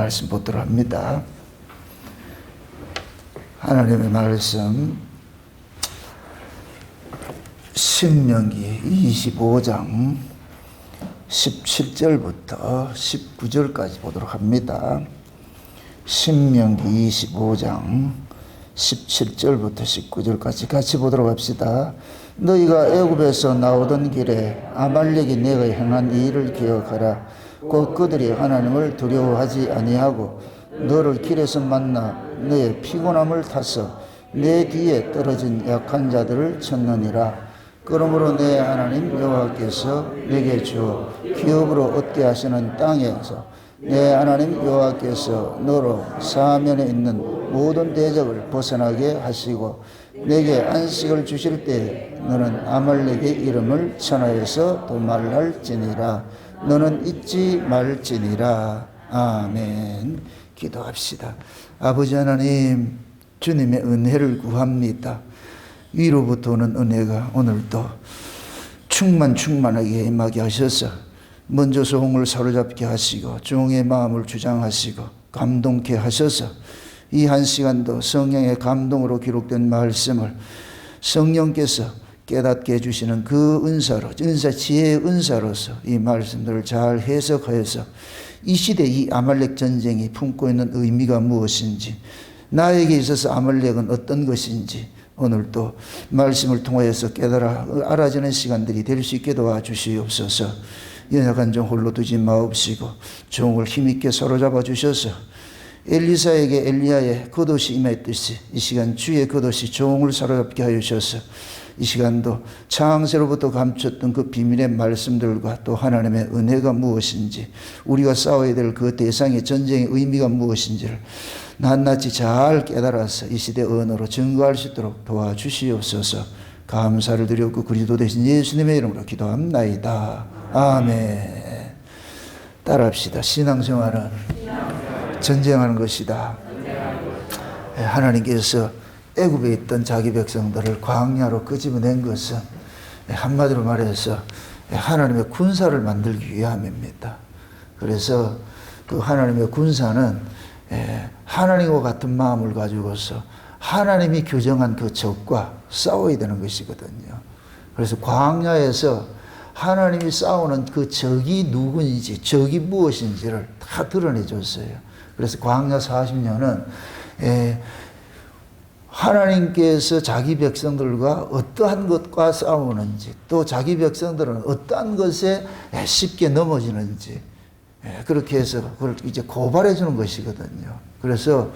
말씀 보도록 합니다. 하나님의 말씀 신명기 25장 17절부터 19절까지 보도록 합니다. 신명기 25장 17절부터 19절까지 같이 보도록 합시다. 너희가 애굽에서 나오던 길에 아말렉이 내가 행한 이 일을 기억하라. 곧 그들이 하나님을 두려워하지 아니하고 너를 길에서 만나 너의 피곤함을 타서 내 뒤에 떨어진 약한 자들을 쳤느니라. 그러므로 내 하나님 여호와께서 내게 주어 기업으로 얻게 하시는 땅에서 내 하나님 여호와께서 너로 사면에 있는 모든 대적을 벗어나게 하시고 내게 안식을 주실 때에 너는 아말렉의 이름을 천하에서 도말할지니라. 너는 잊지 말지니라. 아멘. 기도합시다. 아버지 하나님, 주님의 은혜를 구합니다. 위로부터 오는 은혜가 오늘도 충만하게 임하게 하셔서 먼저 소홍을 사로잡게 하시고 종의 마음을 주장하시고 감동케 하셔서 이 한 시간도 성령의 감동으로 기록된 말씀을 성령께서 깨닫게 해주시는 그 은사로, 지혜의 은사로서 이 말씀들을 잘 해석하여서 이 시대 이 아말렉 전쟁이 품고 있는 의미가 무엇인지, 나에게 있어서 아말렉은 어떤 것인지 오늘도 말씀을 통하여서 깨달아 알아지는 시간들이 될 수 있게 도와주시옵소서. 연약한 종 홀로 두지 마옵시고 종을 힘있게 사로잡아 주셔서 엘리사에게 엘리야의 겉옷이 임했듯이 이 시간 주의 겉옷이 종을 사로잡게 하여 주셔서 이 시간도 창세로부터 감췄던 그 비밀의 말씀들과 또 하나님의 은혜가 무엇인지, 우리가 싸워야 될 그 대상의 전쟁의 의미가 무엇인지를 낱낱이 잘 깨달아서 이 시대 언어로 증거할 수 있도록 도와주시옵소서. 감사를 드렸고 그리스도 대신 예수님의 이름으로 기도합나이다. 아멘. 따라합시다. 신앙생활은 전쟁하는 것이다. 하나님께서 애굽에 있던 자기 백성들을 광야로 끄집어낸 것은 한마디로 말해서 하나님의 군사를 만들기 위함입니다. 그래서 그 하나님의 군사는 하나님과 같은 마음을 가지고서 하나님이 규정한 그 적과 싸워야 되는 것이거든요. 그래서 광야에서 하나님이 싸우는 그 적이 누구인지, 적이 무엇인지를 다 드러내 줬어요. 그래서 광야 40년은 하나님께서 자기 백성들과 어떠한 것과 싸우는지, 또 자기 백성들은 어떠한 것에 쉽게 넘어지는지, 그렇게 해서 그걸 이제 고발해 주는 것이거든요. 그래서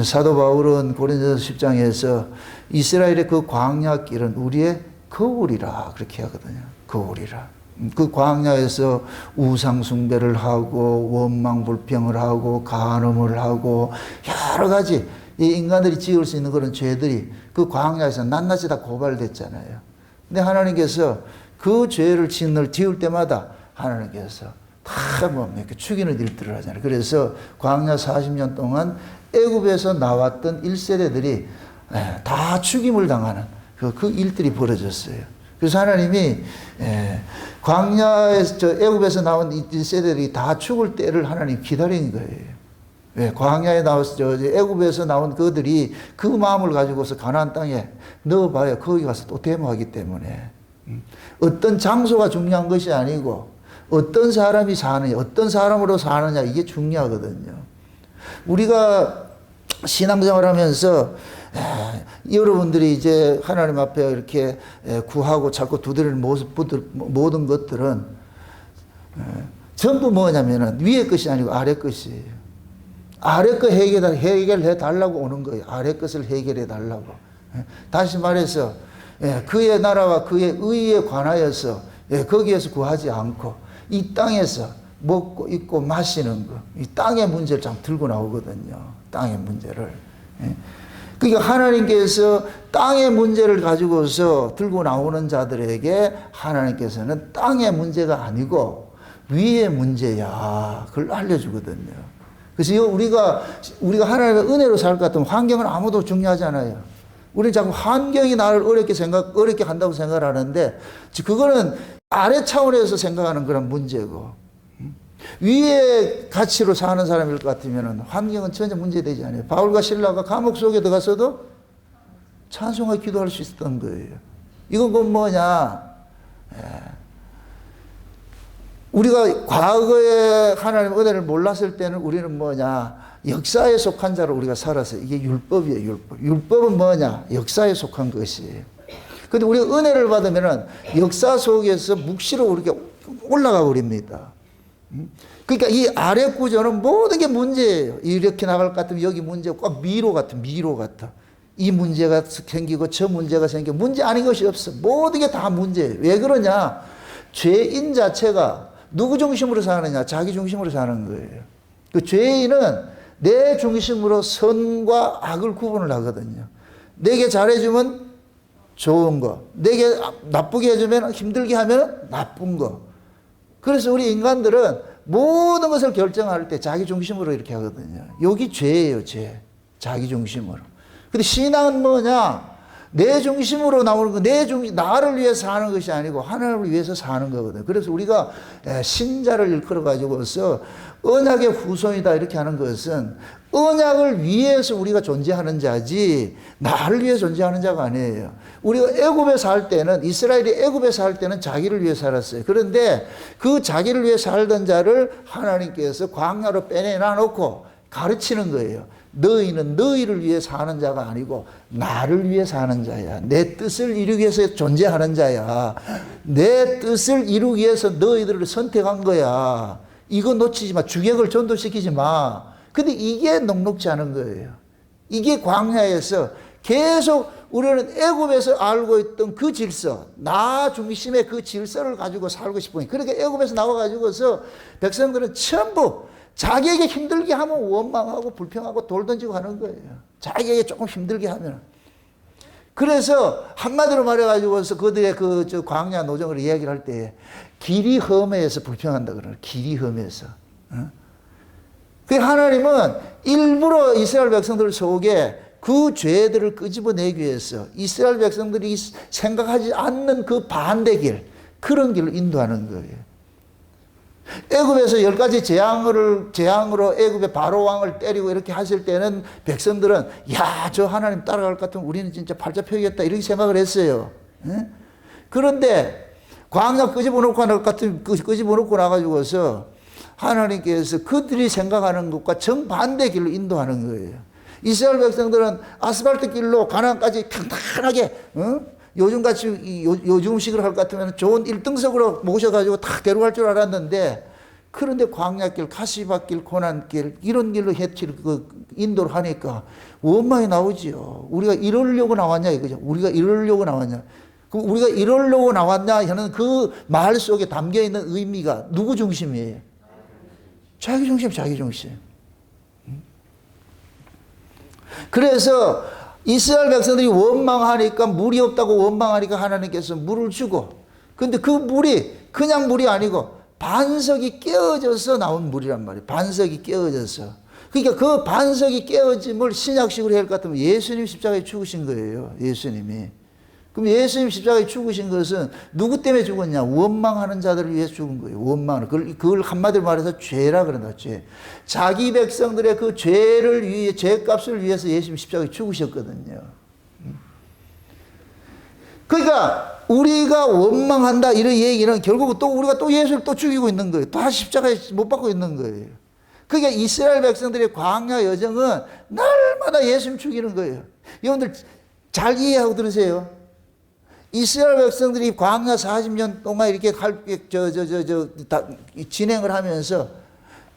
사도 바울은 고린도서 10장에서 이스라엘의 그 광야 길은 우리의 거울이라 그렇게 하거든요. 거울이라. 그 광야에서 우상 숭배를 하고 원망 불평을 하고 간음을 하고 여러 가지 이 인간들이 지을 수 있는 그런 죄들이 그 광야에서 낱낱이 다 고발됐잖아요. 근데 하나님께서 그 죄를 지을 때마다 하나님께서 다 이렇게 죽이는 일들을 하잖아요. 그래서 광야 40년 동안 애굽에서 나왔던 1세대들이 다 죽임을 당하는 그 일들이 벌어졌어요. 그래서 하나님이 광야에서 애굽에서 나온 1세대들이 다 죽을 때를 하나님 기다린 거예요. 광야에 나와서 애굽에서 나온 그들이 그 마음을 가지고서 가나안 땅에 넣어봐야 거기 가서 또 데모하기 때문에 어떤 장소가 중요한 것이 아니고 어떤 사람이 사느냐, 어떤 사람으로 사느냐, 이게 중요하거든요. 우리가 신앙생활하면서 여러분들이 이제 하나님 앞에 이렇게 구하고 자꾸 두드리는 모든 것들은 전부 뭐냐면은 위에 것이 아니고 아래 것이에요. 아래 것 해결해 달라고 오는 거예요. 아래 것을 해결해 달라고. 다시 말해서 그의 나라와 그의 의에 관하여서 거기에서 구하지 않고 이 땅에서 먹고 입고 마시는 거, 이 땅의 문제를 참 들고 나오거든요. 땅의 문제를. 그러니까 하나님께서 땅의 문제를 가지고서 들고 나오는 자들에게 하나님께서는 땅의 문제가 아니고 위의 문제야, 그걸 알려주거든요. 그래서 우리가 하나님의 은혜로 살 것 같으면 환경은 아무도 중요하지 않아요. 우리는 자꾸 환경이 나를 어렵게 한다고 생각을 하는데, 그거는 아래 차원에서 생각하는 그런 문제고, 위의 가치로 사는 사람일 것 같으면 환경은 전혀 문제되지 않아요. 바울과 신라가 감옥 속에 들어가서도 찬송하고 기도할 수 있었던 거예요. 이건 그 뭐냐? 우리가 과거에 하나님의 은혜를 몰랐을 때는 우리는 뭐냐? 역사에 속한 자로 우리가 살았어요. 이게 율법이에요, 율법. 율법은 뭐냐? 역사에 속한 것이에요. 근데 우리가 은혜를 받으면은 역사 속에서 묵시로 우리가 올라가 버립니다. 그러니까 이 아래 구조는 모든 게 문제예요. 이렇게 나갈 것 같으면 여기 문제고 꼭 미로 같아. 이 문제가 생기고 저 문제가 생기고 문제 아닌 것이 없어. 모든 게 다 문제예요. 왜 그러냐? 죄인 자체가 누구 중심으로 사느냐? 자기 중심으로 사는 거예요. 그 죄인은 내 중심으로 선과 악을 구분을 하거든요. 내게 잘해주면 좋은 거, 내게 나쁘게 해주면 힘들게 하면 나쁜 거. 그래서 우리 인간들은 모든 것을 결정할 때 자기 중심으로 이렇게 하거든요. 여기 죄예요, 죄. 자기 중심으로. 근데 신앙은 뭐냐? 내 중심으로 나오는 거, 나를 위해서 사는 것이 아니고 하나님을 위해서 사는 거거든요. 그래서 우리가 신자를 일컬어 가지고서 언약의 후손이다 이렇게 하는 것은 언약을 위해서 우리가 존재하는 자지 나를 위해 존재하는 자가 아니에요. 우리가 애굽에 살 때는 이스라엘이 애굽에 살 때는 자기를 위해 살았어요. 그런데 그 자기를 위해 살던 자를 하나님께서 광야로 빼내놔 놓고 가르치는 거예요. 너희는 너희를 위해 사는 자가 아니고 나를 위해 사는 자야. 내 뜻을 이루기 위해서 존재하는 자야. 내 뜻을 이루기 위해서 너희들을 선택한 거야. 이거 놓치지 마. 주객을 전도시키지 마. 근데 이게 녹록지 않은 거예요. 이게 광야에서 계속 우리는 애굽에서 알고 있던 그 질서, 나 중심의 그 질서를 가지고 살고 싶으니. 그러니까 애굽에서 나와가지고서 백성들은 전부 자기에게 힘들게 하면 원망하고 불평하고 돌 던지고 하는 거예요. 자기에게 조금 힘들게 하면. 그래서 한마디로 말해가지고서 그들의 저 광야 노정을 이야기를 할 때 길이 험해서 불평한다 그러는 거예요. 길이 험해서. 그 하나님은 일부러 이스라엘 백성들 속에 그 죄들을 끄집어내기 위해서 이스라엘 백성들이 생각하지 않는 그 반대 길, 그런 길을 인도하는 거예요. 애굽에서 10가지 재앙으로 애굽의 바로 왕을 때리고 이렇게 하실 때는 백성들은 야, 저 하나님 따라갈 것 같으면 우리는 진짜 팔자 펴겠다 이렇게 생각을 했어요. 그런데 광야 끄집어놓고 나가지고서 하나님께서 그들이 생각하는 것과 정반대 길로 인도하는 거예요. 이스라엘 백성들은 아스팔트 길로 가나안까지 평탄하게 요즘같이 요즘식으로 할 것 같으면 좋은 1등석으로 모셔가지고 다 데려갈 줄 알았는데 그런데 광야길, 가시밭길, 고난길 이런 길로 인도를 하니까 원망이 나오지요. 우리가 이러려고 나왔냐 이거죠. 우리가 이러려고 나왔냐. 우리가 이러려고 나왔냐 하는 그 말 속에 담겨있는 의미가 누구 중심이에요? 자기 중심, 자기 중심. 그래서 이스라엘 백성들이 원망하니까 물이 없다고 원망하니까 하나님께서 물을 주고, 근데 그 물이 그냥 물이 아니고 반석이 깨어져서 나온 물이란 말이에요. 반석이 깨어져서. 그러니까 그 반석이 깨어짐을 신약식으로 해야 할 것 같으면 예수님 십자가에 죽으신 거예요. 예수님이. 그럼 예수님 십자가에 죽으신 것은 누구 때문에 죽었냐? 원망하는 자들을 위해서 죽은 거예요. 원망하는. 그걸 한마디로 말해서 죄라 그런다. 죄. 자기 백성들의 그 죄를 위해, 죄값을 위해서 예수님 십자가에 죽으셨거든요. 그러니까 우리가 원망한다 이런 얘기는 결국 또 우리가 또 예수를 또 죽이고 있는 거예요. 다 십자가에 못 박고 있는 거예요. 그러니까 이스라엘 백성들의 광야 여정은 날마다 예수님 죽이는 거예요. 여러분들 잘 이해하고 들으세요. 이스라엘 백성들이 광야 40년 동안 이렇게 진행을 하면서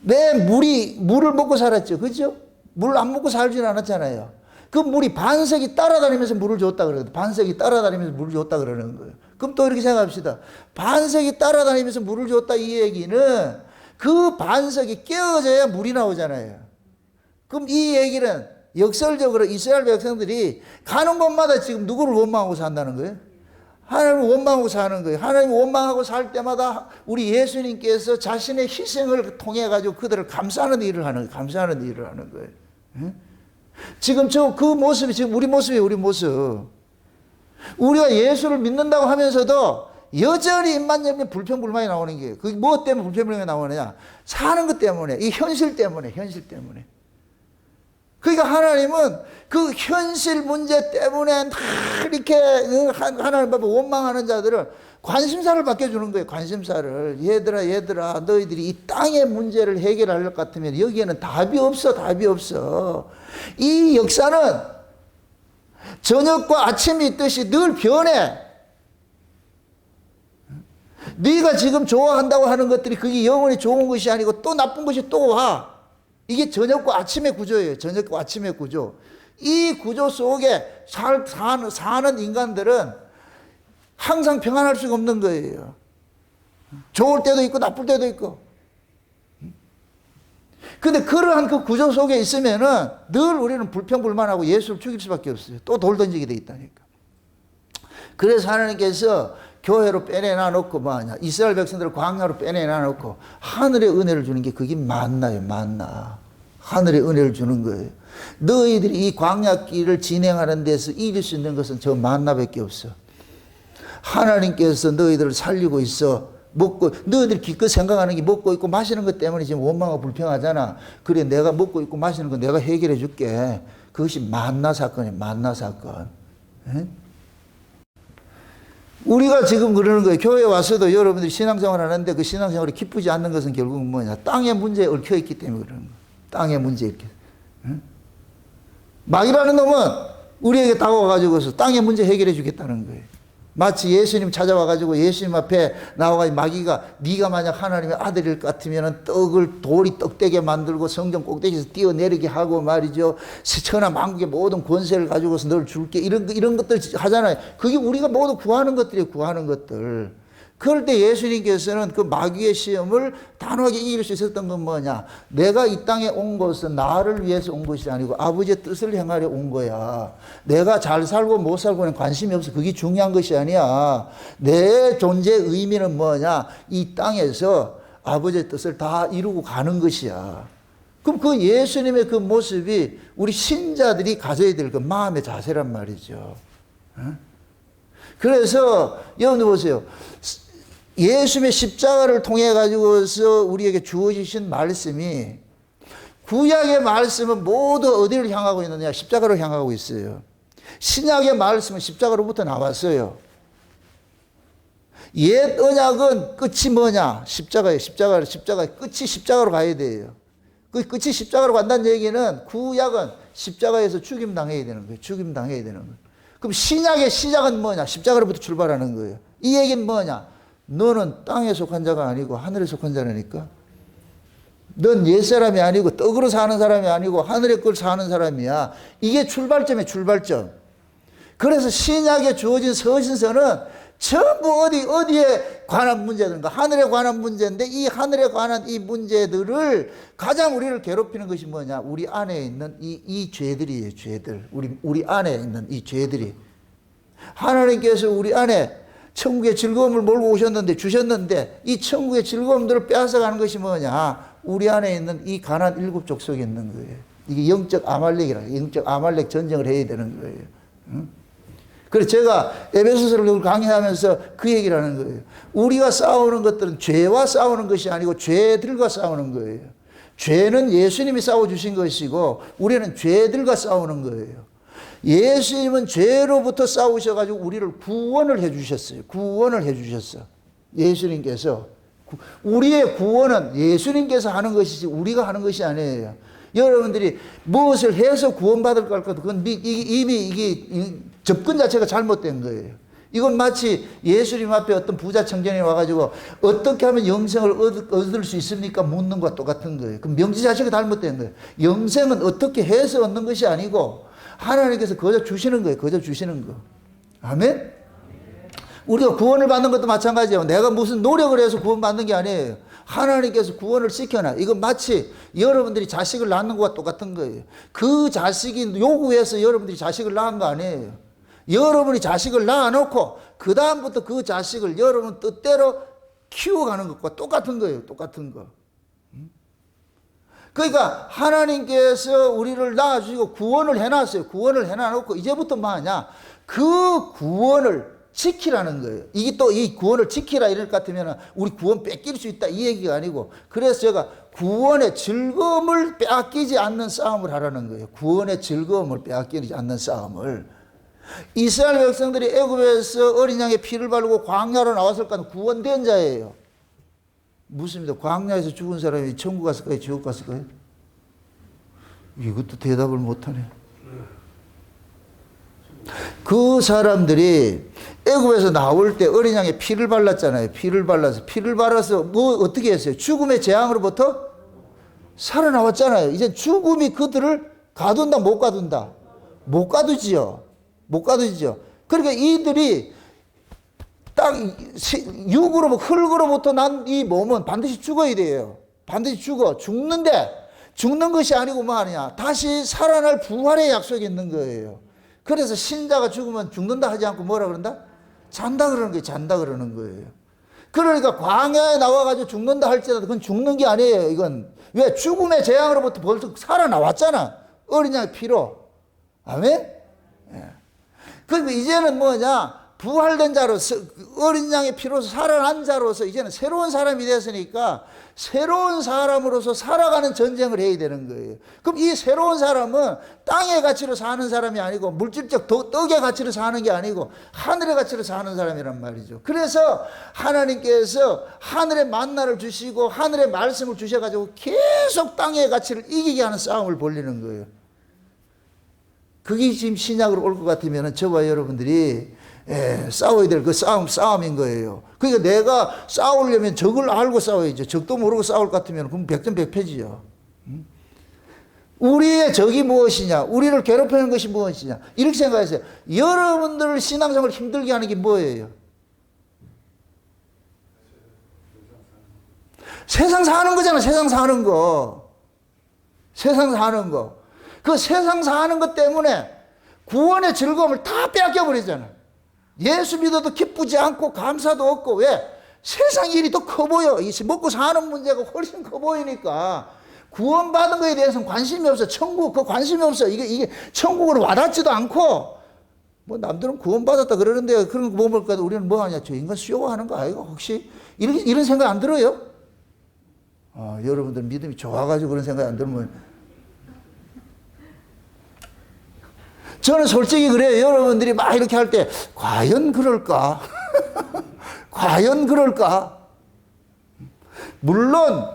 왜 물을 먹고 살았죠. 그죠? 물 안 먹고 살지는 않았잖아요. 그 물이 반석이 따라다니면서 물을 줬다 그러거든요. 반석이 따라다니면서 물을 줬다 그러는 거예요. 그럼 또 이렇게 생각합시다. 반석이 따라다니면서 물을 줬다 이 얘기는 그 반석이 깨어져야 물이 나오잖아요. 그럼 이 얘기는 역설적으로 이스라엘 백성들이 가는 곳마다 지금 누구를 원망하고 산다는 거예요? 하나님을 원망하고 사는 거예요. 하나님을 원망하고 살 때마다 우리 예수님께서 자신의 희생을 통해 가지고 그들을 감싸는 일을 하는 거예요. 지금 그 모습이 지금 우리 모습이에요. 우리 모습. 우리가 예수를 믿는다고 하면서도 여전히 입만 열면 불평불만이 나오는 거예요. 그게 뭐 때문에 불평불만이 나오느냐? 사는 것 때문에, 이 현실 때문에. 그러니까 하나님은 그 현실 문제 때문에 이렇게 하나님 앞에 원망하는 자들을 관심사를 바뀌어주는 거예요. 관심사를. 얘들아 너희들이 이 땅의 문제를 해결할 것 같으면 여기에는 답이 없어. 이 역사는 저녁과 아침이 있듯이 늘 변해. 네가 지금 좋아한다고 하는 것들이 그게 영원히 좋은 것이 아니고 또 나쁜 것이 또 와. 이게 저녁과 아침의 구조예요. 저녁과 아침의 구조. 이 구조 속에 사는 인간들은 항상 평안할 수가 없는 거예요. 좋을 때도 있고 나쁠 때도 있고. 근데 그러한 그 구조 속에 있으면은 늘 우리는 불평불만하고 예수를 죽일 수밖에 없어요. 또 돌 던지게 돼 있다니까. 그래서 하나님께서 교회로 빼내놔 놓고 뭐하냐. 이스라엘 백성들을 광야로 빼내놔 놓고 하늘의 은혜를 주는 게 그게 만나예요. 만나. 하늘의 은혜를 주는 거예요. 너희들이 이 광야길을 진행하는 데서 이길 수 있는 것은 저 만나밖에 없어. 하나님께서 너희들을 살리고 있어. 너희들이 기껏 생각하는 게 먹고 있고 마시는 것 때문에 지금 원망하고 불평하잖아. 그래, 내가 먹고 있고 마시는 거 내가 해결해 줄게. 그것이 만나 사건이에요. 만나 사건. 에? 우리가 지금 그러는 거예요. 교회에 와서도 여러분들이 신앙생활 하는데 그 신앙생활이 기쁘지 않는 것은 결국은 뭐냐. 땅의 문제에 얽혀 있기 때문에 그러는 거예요. 땅의 문제에 얽혀. 마귀라는 놈은 우리에게 다가와가지고서 땅의 문제 해결해 주겠다는 거예요. 마치 예수님 찾아와가지고 예수님 앞에 나와가지고 마귀가 네가 만약 하나님의 아들일 것 같으면 돌이 떡되게 만들고 성전 꼭대기에서 뛰어내리게 하고 말이죠. 천하 만국의 모든 권세를 가지고서 널 줄게. 이런 것들 하잖아요. 그게 우리가 모두 구하는 것들이에요. 구하는 것들. 그럴 때 예수님께서는 그 마귀의 시험을 단호하게 이길 수 있었던 건 뭐냐. 내가 이 땅에 온 것은 나를 위해서 온 것이 아니고 아버지의 뜻을 행하려 온 거야. 내가 잘 살고 못 살고는 관심이 없어. 그게 중요한 것이 아니야. 내 존재의 의미는 뭐냐. 이 땅에서 아버지의 뜻을 다 이루고 가는 것이야. 그럼 그 예수님의 그 모습이 우리 신자들이 가져야 될 그 마음의 자세란 말이죠. 그래서 여러분들 보세요. 예수님의 십자가를 통해 가지고서 우리에게 주어지신 말씀이, 구약의 말씀은 모두 어디를 향하고 있느냐? 십자가로 향하고 있어요. 신약의 말씀은 십자가로부터 나왔어요. 옛 언약은 끝이 뭐냐? 십자가예요. 십자가의 끝이 십자가로 가야 돼요. 그 끝이 십자가로 간다는 얘기는 구약은 십자가에서 죽임 당해야 되는 거예요. 죽임 당해야 되는 거예요. 그럼 신약의 시작은 뭐냐? 십자가로부터 출발하는 거예요. 이 얘기는 뭐냐? 너는 땅에 속한 자가 아니고 하늘에 속한 자라니까. 넌 옛사람이 아니고 떡으로 사는 사람이 아니고 하늘의 걸 사는 사람이야. 이게 출발점이에요. 출발점. 그래서 신약에 주어진 서신서는 전부 어디에 관한 문제든가 하늘에 관한 문제인데, 이 하늘에 관한 이 문제들을 가장 우리를 괴롭히는 것이 뭐냐? 우리 안에 있는 이 죄들이에요. 죄들. 우리 안에 있는 이 죄들이. 하나님께서 우리 안에 천국의 즐거움을 몰고 주셨는데 이 천국의 즐거움들을 빼앗아가는 것이 뭐냐? 우리 안에 있는 이 가난 일곱 족속에 있는 거예요. 이게 영적 아말렉이라, 영적 아말렉 전쟁을 해야 되는 거예요. 응? 그래서 제가 에베소서를 강의하면서 그 얘기를 하는 거예요. 우리가 싸우는 것들은 죄와 싸우는 것이 아니고 죄들과 싸우는 거예요. 죄는 예수님이 싸워주신 것이고 우리는 죄들과 싸우는 거예요. 예수님은 죄로부터 싸우셔가지고 우리를 구원을 해주셨어요. 구원을 해주셨어. 예수님께서. 우리의 구원은 예수님께서 하는 것이지 우리가 하는 것이 아니에요. 여러분들이 무엇을 해서 구원받을 것 같아도 그건 이미 이게 접근 자체가 잘못된 거예요. 이건 마치 예수님 앞에 어떤 부자 청년이 와가지고 어떻게 하면 영생을 얻을 수 있습니까? 묻는 것과 똑같은 거예요. 그 명제 자체가 잘못된 거예요. 영생은 어떻게 해서 얻는 것이 아니고 하나님께서 거저 주시는 거예요. 거저 주시는 거. 아멘? 우리가 구원을 받는 것도 마찬가지예요. 내가 무슨 노력을 해서 구원받는 게 아니에요. 하나님께서 구원을 시켜놔. 이건 마치 여러분들이 자식을 낳는 것과 똑같은 거예요. 그 자식이 요구해서 여러분들이 자식을 낳은 거 아니에요. 여러분이 자식을 낳아놓고 그 다음부터 그 자식을 여러분 뜻대로 키워가는 것과 똑같은 거예요. 똑같은 거. 그러니까 하나님께서 우리를 낳아주시고 구원을 해놨어요. 구원을 해놔놓고 이제부터 뭐 하냐? 그 구원을 지키라는 거예요. 이게 또 이 구원을 지키라 이럴 것 같으면 우리 구원 뺏길 수 있다 이 얘기가 아니고, 그래서 제가 구원의 즐거움을 빼앗기지 않는 싸움을 하라는 거예요. 구원의 즐거움을 빼앗기지 않는 싸움을. 이스라엘 백성들이 애굽에서 어린 양의 피를 바르고 광야로 나왔을 때 구원된 자예요. 묻습니다. 광야에서 죽은 사람이 천국 갔을까요? 지옥 갔을까요? 이것도 대답을 못하네. 그 사람들이 애굽에서 나올 때 어린 양의 피를 발랐잖아요. 피를 발라서 뭐 어떻게 했어요? 죽음의 재앙으로부터 살아나왔잖아요. 이제 죽음이 그들을 가둔다 못 가둔다? 못 가두지요. 못 가두지죠. 그러니까 이들이 딱 육으로 흙으로부터 난 이 몸은 반드시 죽어야 돼요. 반드시 죽는데 죽는 것이 아니고 뭐 하느냐? 다시 살아날 부활의 약속이 있는 거예요. 그래서 신자가 죽으면 죽는다 하지 않고 뭐라 그런다? 잔다 그러는 거예요. 잔다 그러는 거예요. 그러니까 광야에 나와가지고 죽는다 할지라도 그건 죽는 게 아니에요. 이건 왜? 죽음의 재앙으로부터 벌써 살아나왔잖아. 어린 양의 피로. 아멘? 예. 그러니까 이제는 뭐냐? 부활된 자로서, 어린 양의 피로서 살아난 자로서 이제는 새로운 사람이 됐으니까 새로운 사람으로서 살아가는 전쟁을 해야 되는 거예요. 그럼 이 새로운 사람은 땅의 가치로 사는 사람이 아니고 물질적 떡의 가치로 사는 게 아니고 하늘의 가치로 사는 사람이란 말이죠. 그래서 하나님께서 하늘의 만나를 주시고 하늘의 말씀을 주셔가지고 계속 땅의 가치를 이기게 하는 싸움을 벌리는 거예요. 그게 지금 신약으로 올 것 같으면 저와 여러분들이 싸워야 될 그 싸움인 거예요. 그러니까 내가 싸우려면 적을 알고 싸워야죠. 적도 모르고 싸울 것 같으면 그럼 백전백패지요. 우리의 적이 무엇이냐? 우리를 괴롭히는 것이 무엇이냐? 이렇게 생각하세요. 여러분들 신앙생활을 힘들게 하는 게 뭐예요? 세상 사는 거잖아. 세상 사는 거. 세상 사는 거. 그 세상 사는 것 때문에 구원의 즐거움을 다 빼앗겨 버리잖아. 예수 믿어도 기쁘지 않고 감사도 없고. 왜? 세상 일이 더 커 보여. 먹고 사는 문제가 훨씬 커 보이니까 구원받은 거에 대해서는 관심이 없어. 천국 그 관심이 없어. 이게 천국으로 와닿지도 않고, 뭐 남들은 구원받았다 그러는데 그런 거 보니까 우리는 뭐 하냐? 저 인간 쇼하는 거 아이가 혹시? 이런 생각 안 들어요? 여러분들 믿음이 좋아가지고 그런 생각 안 들면, 저는 솔직히 그래요. 여러분들이 막 이렇게 할 때 과연 그럴까? 과연 그럴까? 물론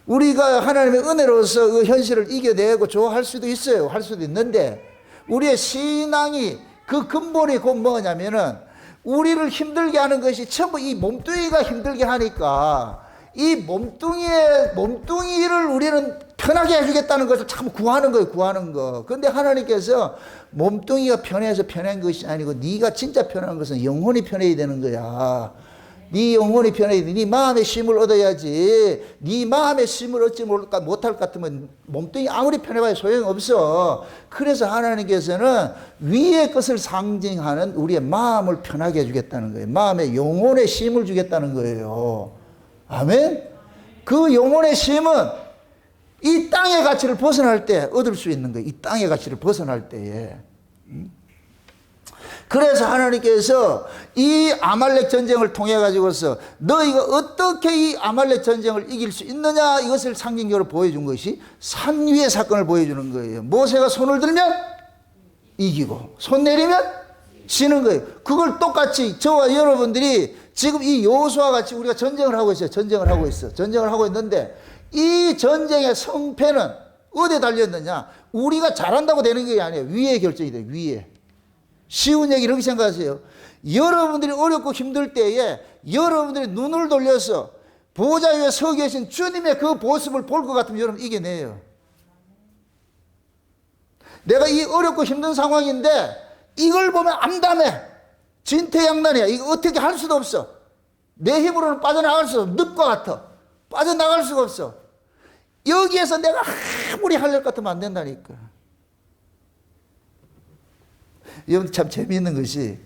우리가 하나님의 은혜로서 그 현실을 이겨내고 좋아할 수도 있어요. 할 수도 있는데 우리의 신앙이 그 근본이 곧 뭐냐면은 우리를 힘들게 하는 것이 전부 이 몸뚱이가 힘들게 하니까 이 몸뚱이를 우리는 편하게 해주겠다는 것을 참 구하는 거예요. 구하는 거. 그런데 하나님께서 몸뚱이가 편해서 편한 것이 아니고 네가 진짜 편한 것은 영혼이 편해야 되는 거야. 네 영혼이 편해야 돼. 네 마음의 쉼을 얻어야지. 네 마음의 쉼을 얻지 못할 것 같으면 몸뚱이 아무리 편해봐야 소용없어. 그래서 하나님께서는 위의 것을 상징하는 우리의 마음을 편하게 해주겠다는 거예요. 마음의 영혼의 쉼을 주겠다는 거예요. 아멘? 그 영혼의 쉼은 이 땅의 가치를 벗어날 때 얻을 수 있는 거예요. 이 땅의 가치를 벗어날 때에. 그래서 하나님께서 이 아말렉 전쟁을 통해 가지고서 너희가 어떻게 이 아말렉 전쟁을 이길 수 있느냐, 이것을 상징적으로 보여준 것이 산 위의 사건을 보여주는 거예요. 모세가 손을 들면 이기고 손 내리면 지는 거예요. 그걸 똑같이 저와 여러분들이 지금 이 여호수아와 같이 우리가 전쟁을 하고 있어요. 전쟁을 하고 있는데 이 전쟁의 성패는 어디에 달렸느냐? 우리가 잘한다고 되는 게 아니에요. 위에 결정이 돼요. 위에. 쉬운 얘기 이렇게 생각하세요. 여러분들이 어렵고 힘들 때에 여러분들이 눈을 돌려서 보좌 위에 서 계신 주님의 그 모습을 볼 것 같으면 여러분 이겨내요. 내가 이 어렵고 힘든 상황인데 이걸 보면 암담해. 진퇴양난이야. 이거 어떻게 할 수도 없어. 내 힘으로는 빠져나갈 수 없어. 늪과 같아. 빠져나갈 수가 없어. 여기에서 내가 아무리 하려고 같으면 안 된다니까. 여러분 참 재미있는 것이,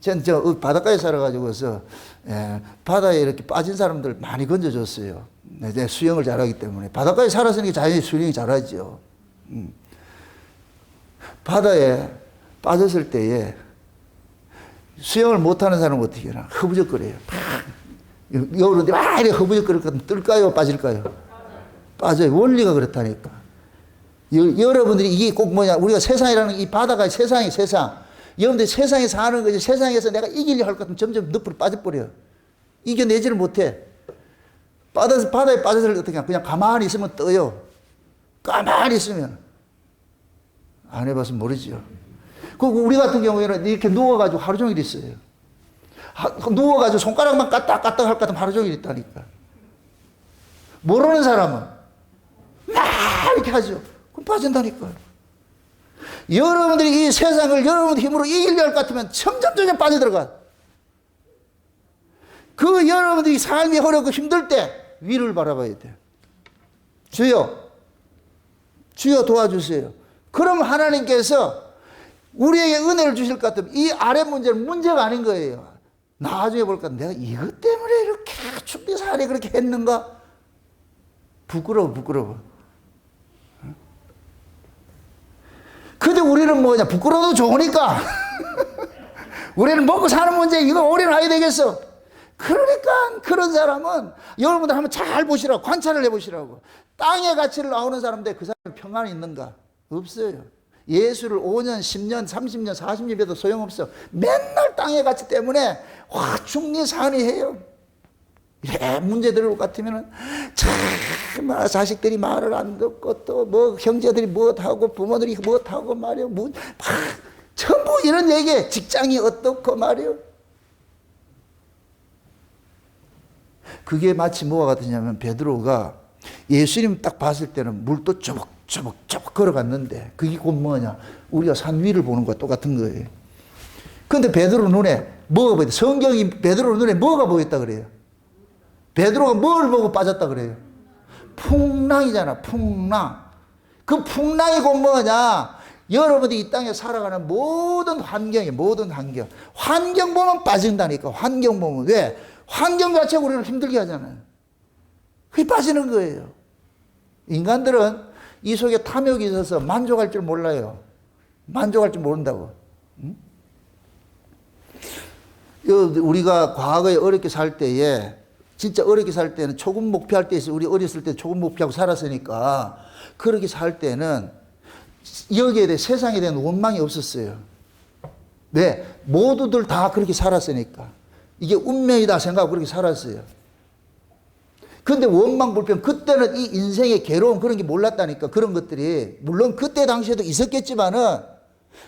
전 바닷가에 살아가지고서 바다에 이렇게 빠진 사람들 많이 건져줬어요. 내가 수영을 잘하기 때문에. 바닷가에 살았으니까 자연히 수영이 잘하죠. 바다에 빠졌을 때에 수영을 못하는 사람은 어떻게 하나? 허부적거려요. 여우는데 막 이렇게 허부적거릴 것 같으면 뜰까요? 빠질까요? 빠져요. 원리가 그렇다니까. 여러분들이 이게 꼭 뭐냐? 우리가 세상이라는 이 바다가 세상이 세상. 여러분들이 세상에 사는 거지. 세상에서 내가 이기려 할 것 같으면 점점 늪으로 빠져버려요. 이겨내지를 못해. 바다에 빠져서 어떻게 하냐? 그냥 가만히 있으면 떠요. 가만히 있으면. 안 해봐서 모르죠. 그 우리 같은 경우에는 이렇게 누워가지고 하루 종일 있어요. 누워가지고 손가락만 까딱까딱 할 것 같으면 하루 종일 있다니까. 모르는 사람은 막 이렇게 하죠. 그럼 빠진다니까요. 여러분들이 이 세상을 여러분들 힘으로 이기려 할 것 같으면 점점 빠져들어가. 그 여러분들이 삶이 어렵고 힘들 때 위를 바라봐야 돼. 주여 도와주세요. 그럼 하나님께서 우리에게 은혜를 주실 것 같으면 이 아래 문제는 문제가 아닌 거예요. 나중에 볼까 내가 이것 때문에 이렇게 죽기 살이 그렇게 했는가? 부끄러워. 근데 우리는 뭐냐? 부끄러워도 좋으니까. 우리는 먹고 사는 문제 이거 올인해야 되겠어. 그러니까 그런 사람은 여러분들 한번 잘 보시라고, 관찰을 해보시라고. 땅의 가치를 나오는 사람인데 그 사람은 평안이 있는가? 없어요. 예수를 5년, 10년, 30년, 40년 해도 소용없어. 맨날 땅의 가치 때문에 화충리산이해요. 문제 들을 것 같으면 참 자식들이 말을 안 듣고 또 뭐 형제들이 무엇하고 부모들이 무엇하고 말이요. 전부 이런 얘기에 직장이 어떻고 말이요. 그게 마치 뭐와 같으냐면 베드로가 예수님 딱 봤을 때는 물도 쪼벅쪼벅 걸어갔는데 그게 곧 뭐냐? 우리가 산 위를 보는 것과 똑같은 거예요. 그런데 베드로 눈에 뭐가 보였다? 성경이 베드로 눈에 뭐가 보였다 그래요? 베드로가 뭘 보고 빠졌다 그래요? 풍랑이잖아, 풍랑. 그 풍랑이 곧 뭐냐? 여러분들이 이 땅에 살아가는 모든 환경이, 모든 환경. 환경 보면 빠진다니까, 환경 보면. 왜? 환경 자체가 우리를 힘들게 하잖아요. 그게 빠지는 거예요. 인간들은 이 속에 탐욕이 있어서 만족할 줄 몰라요. 만족할 줄 모른다고. 응? 우리가 과거에 어렵게 살 때에, 진짜 어렵게 살 때는 초급 목표할 때 있어요. 우리 어렸을 때 초급 목표하고 살았으니까, 그렇게 살 때는 여기에 대해 세상에 대한 원망이 없었어요. 왜? 모두들 다 그렇게 살았으니까. 이게 운명이다 생각하고 그렇게 살았어요. 그런데 원망, 불평, 그때는 이 인생의 괴로움 그런 게 몰랐다니까. 그런 것들이 물론 그때 당시에도 있었겠지만은,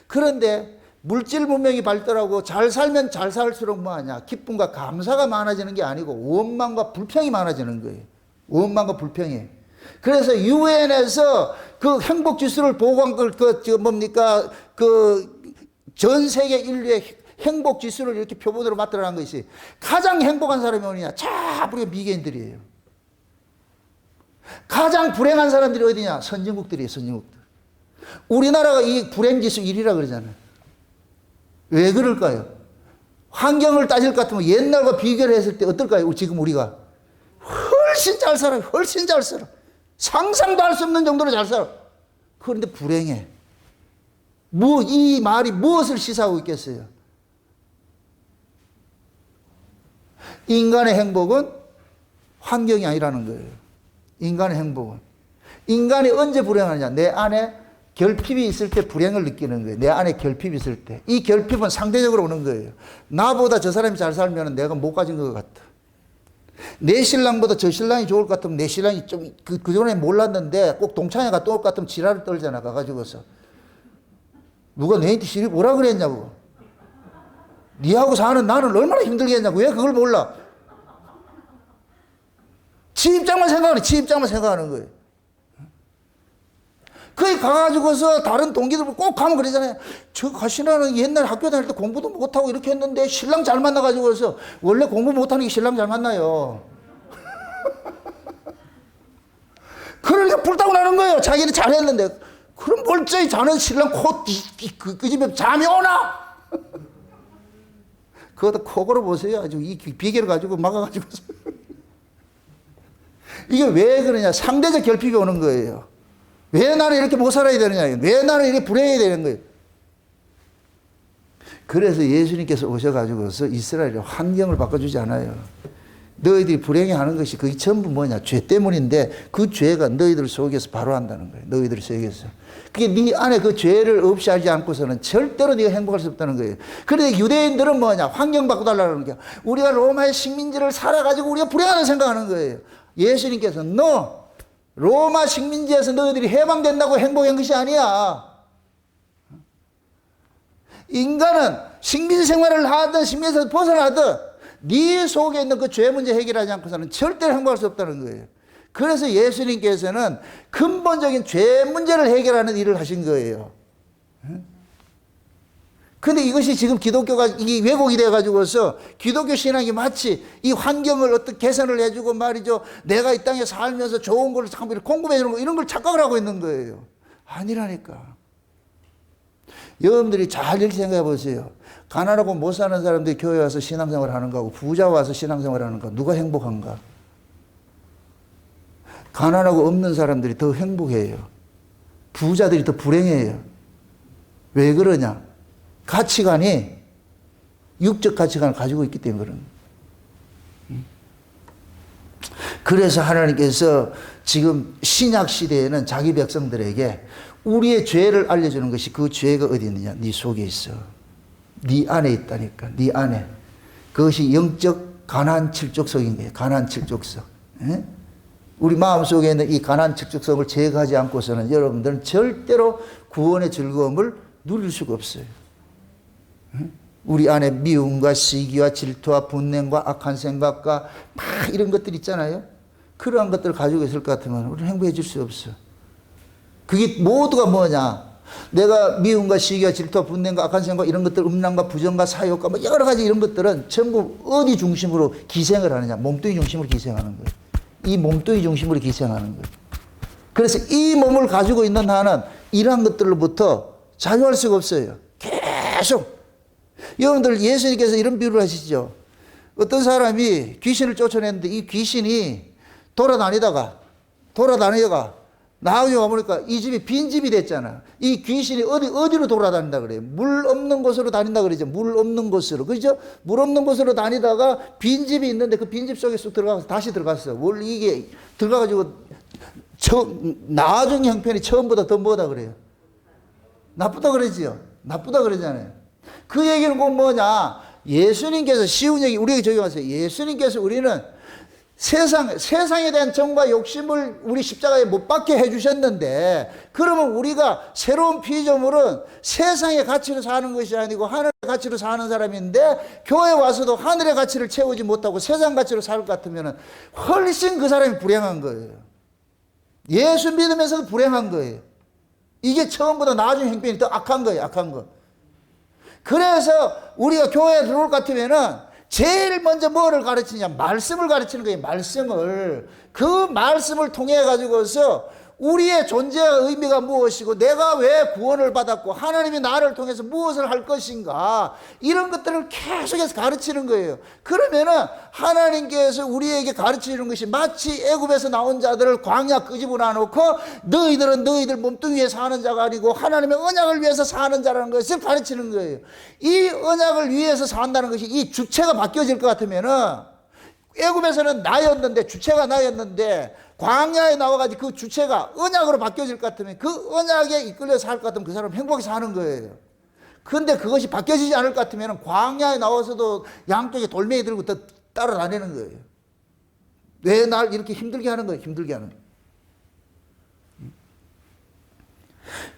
그런데 물질 문명이 발달하고 잘 살면 잘 살수록 뭐하냐? 기쁨과 감사가 많아지는 게 아니고 원망과 불평이 많아지는 거예요. 원망과 불평이. 그래서 유엔에서 그 행복 지수를 보고한 걸 전 세계 인류의 행복 지수를 이렇게 표본으로 만들어낸 것이 가장 행복한 사람이 어디냐? 자, 우리가 미개인들이에요. 가장 불행한 사람들이 어디냐? 선진국들이에요, 선진국들. 우리나라가 이 불행 지수 1위라 그러잖아요. 왜 그럴까요? 환경을 따질 것 같으면 옛날과 비교를 했을 때 어떨까요? 지금 우리가 훨씬 잘 살아요. 훨씬 잘 살아. 상상도 할 수 없는 정도로 잘 살아. 그런데 불행해. 이 말이 무엇을 시사하고 있겠어요? 인간의 행복은 환경이 아니라는 거예요. 인간의 행복은. 인간이 언제 불행하느냐? 내 안에 결핍이 있을 때 불행을 느끼는 거예요. 내 안에 결핍이 있을 때. 이 결핍은 상대적으로 오는 거예요. 나보다 저 사람이 잘 살면 내가 못 가진 것 같아. 내 신랑보다 저 신랑이 좋을 것 같으면 내 신랑이 좀 그전에 몰랐는데 꼭 동창회 갔다 올 것 같으면 지랄을 떨잖아. 가가지고서. 누가 너한테 시리 뭐라 그랬냐고. 니하고 사는 나는 얼마나 힘들게 했냐고. 왜 그걸 몰라? 지 입장만 생각하는 거예요. 거기 가가지고서 다른 동기들 꼭 가면 그러잖아요. 저 가시나는 옛날 학교 다닐 때 공부도 못하고 이렇게 했는데 신랑 잘 만나가지고서 원래 공부 못하는 게 신랑 잘 만나요. 그러니까 불타고 나는 거예요. 자기는 잘했는데. 그럼 멀쩡히 자는 신랑 그 집에 잠이 오나? 그것도 코고로 보세요. 아주 이 비계를 가지고 막아가지고. 이게 왜 그러냐. 상대적 결핍이 오는 거예요. 왜 나는 이렇게 못 살아야 되느냐. 왜 나는 이렇게 불행해야 되는 거예요. 그래서 예수님께서 오셔가지고서 이스라엘의 환경을 바꿔주지 않아요. 너희들이 불행해 하는 것이 그게 전부 뭐냐? 죄 때문인데 그 죄가 너희들 속에서 바로 한다는 거예요. 너희들 속에서. 그게 네 안에 그 죄를 없이 하지 않고서는 절대로 네가 행복할 수 없다는 거예요. 그런데 유대인들은 뭐냐? 환경 바꿔달라는 거야. 우리가 로마의 식민지를 살아가지고 우리가 불행하다고 생각하는 거예요. 예수님께서 너 로마 식민지에서 너희들이 해방된다고 행복한 것이 아니야. 인간은 식민 생활을 하든 식민에서 벗어나든 네 속에 있는 그 죄 문제 해결하지 않고서는 절대로 행복할 수 없다는 거예요. 그래서 예수님께서는 근본적인 죄 문제를 해결하는 일을 하신 거예요. 근데 이것이 지금 기독교가 이게 왜곡이 돼가지고서 기독교 신앙이 마치 이 환경을 어떻게 개선을 해주고 말이죠. 내가 이 땅에 살면서 좋은 걸 공급해주는 거 이런 걸 착각을 하고 있는 거예요. 아니라니까. 여러분들이 잘 이렇게 생각해 보세요. 가난하고 못 사는 사람들이 교회 와서 신앙생활 하는 거하고 부자 와서 신앙생활 하는 거 누가 행복한가? 가난하고 없는 사람들이 더 행복해요. 부자들이 더 불행해요. 왜 그러냐? 가치관이 육적 가치관을 가지고 있기 때문에 그런 거예요. 그래서 하나님께서 지금 신약 시대에는 자기 백성들에게 우리의 죄를 알려주는 것이 그 죄가 어디 있느냐? 네 속에 있어. 네 안에 있다니까. 네 안에. 그것이 영적 가난 칠족성인 거예요. 가난 칠족성. 에? 우리 마음속에 있는 이 가난 칠족성을 제거하지 않고서는 여러분들은 절대로 구원의 즐거움을 누릴 수가 없어요. 에? 우리 안에 미움과 시기와 질투와 분냄과 악한 생각과 막 이런 것들 있잖아요. 그러한 것들을 가지고 있을 것 같으면 우리는 행복해질 수 없어. 그게 모두가 뭐냐? 내가 미움과 시기와 질투와 분냄과 악한 생각 이런 것들 음란과 부정과 사욕과 뭐 여러 가지 이런 것들은 전부 어디 중심으로 기생을 하느냐? 몸뚱이 중심으로 기생하는 거예요. 이 몸뚱이 중심으로 기생하는 거예요. 그래서 이 몸을 가지고 있는 한은 이러한 것들로부터 자유할 수가 없어요. 계속. 여러분들 예수님께서 이런 비유를 하시죠. 어떤 사람이 귀신을 쫓아냈는데 이 귀신이 돌아다니다가 나중에 와보니까 이 집이 빈집이 됐잖아. 이 귀신이 어디로 돌아다닌다 그래요? 물 없는 곳으로 다닌다 그러죠. 물 없는 곳으로. 그죠? 물 없는 곳으로 다니다가 빈집이 있는데 그 빈집 속에 쑥 들어가서 다시 들어갔어. 원래 이게 들어가가지고 나중 형편이 처음보다 더 뭐다 그래요? 나쁘다 그러지요. 나쁘다 그러잖아요. 그 얘기는 꼭 뭐냐? 예수님께서 쉬운 얘기 우리에게 적용하세요. 예수님께서 우리는 세상에 대한 정과 욕심을 우리 십자가에 못 박게 해주셨는데, 그러면 우리가 새로운 피조물은 세상의 가치로 사는 것이 아니고 하늘의 가치로 사는 사람인데, 교회 와서도 하늘의 가치를 채우지 못하고 세상 가치로 살 것 같으면 훨씬 그 사람이 불행한 거예요. 예수 믿으면서도 불행한 거예요. 이게 처음보다 나중 형편이 더 악한 거예요. 악한 거. 그래서 우리가 교회에 들어올 것 같으면은 제일 먼저 뭐를 가르치냐? 말씀을 가르치는 거예요. 말씀을. 그 말씀을 통해 가지고서 우리의 존재의 의미가 무엇이고 내가 왜 구원을 받았고 하나님이 나를 통해서 무엇을 할 것인가, 이런 것들을 계속해서 가르치는 거예요. 그러면은 하나님께서 우리에게 가르치는 것이 마치 애굽에서 나온 자들을 광야 끄집어놔 놓고 너희들은 너희들 몸뚱이 위에 사는 자가 아니고 하나님의 언약을 위해서 사는 자라는 것을 가르치는 거예요. 이 언약을 위해서 산다는 것이 이 주체가 바뀌어질 것 같으면은, 애굽에서는 나였는데, 주체가 나였는데 광야에 나와가지고 그 주체가 언약으로 바뀌어질 것 같으면, 그 언약에 이끌려 살 것 같으면 그 사람은 행복히 사는 거예요. 그런데 그것이 바뀌어지지 않을 것 같으면 광야에 나와서도 양쪽에 돌멩이 들고 따라다니는 거예요. 왜 날 이렇게 힘들게 하는 거예요? 힘들게 하는 거예요.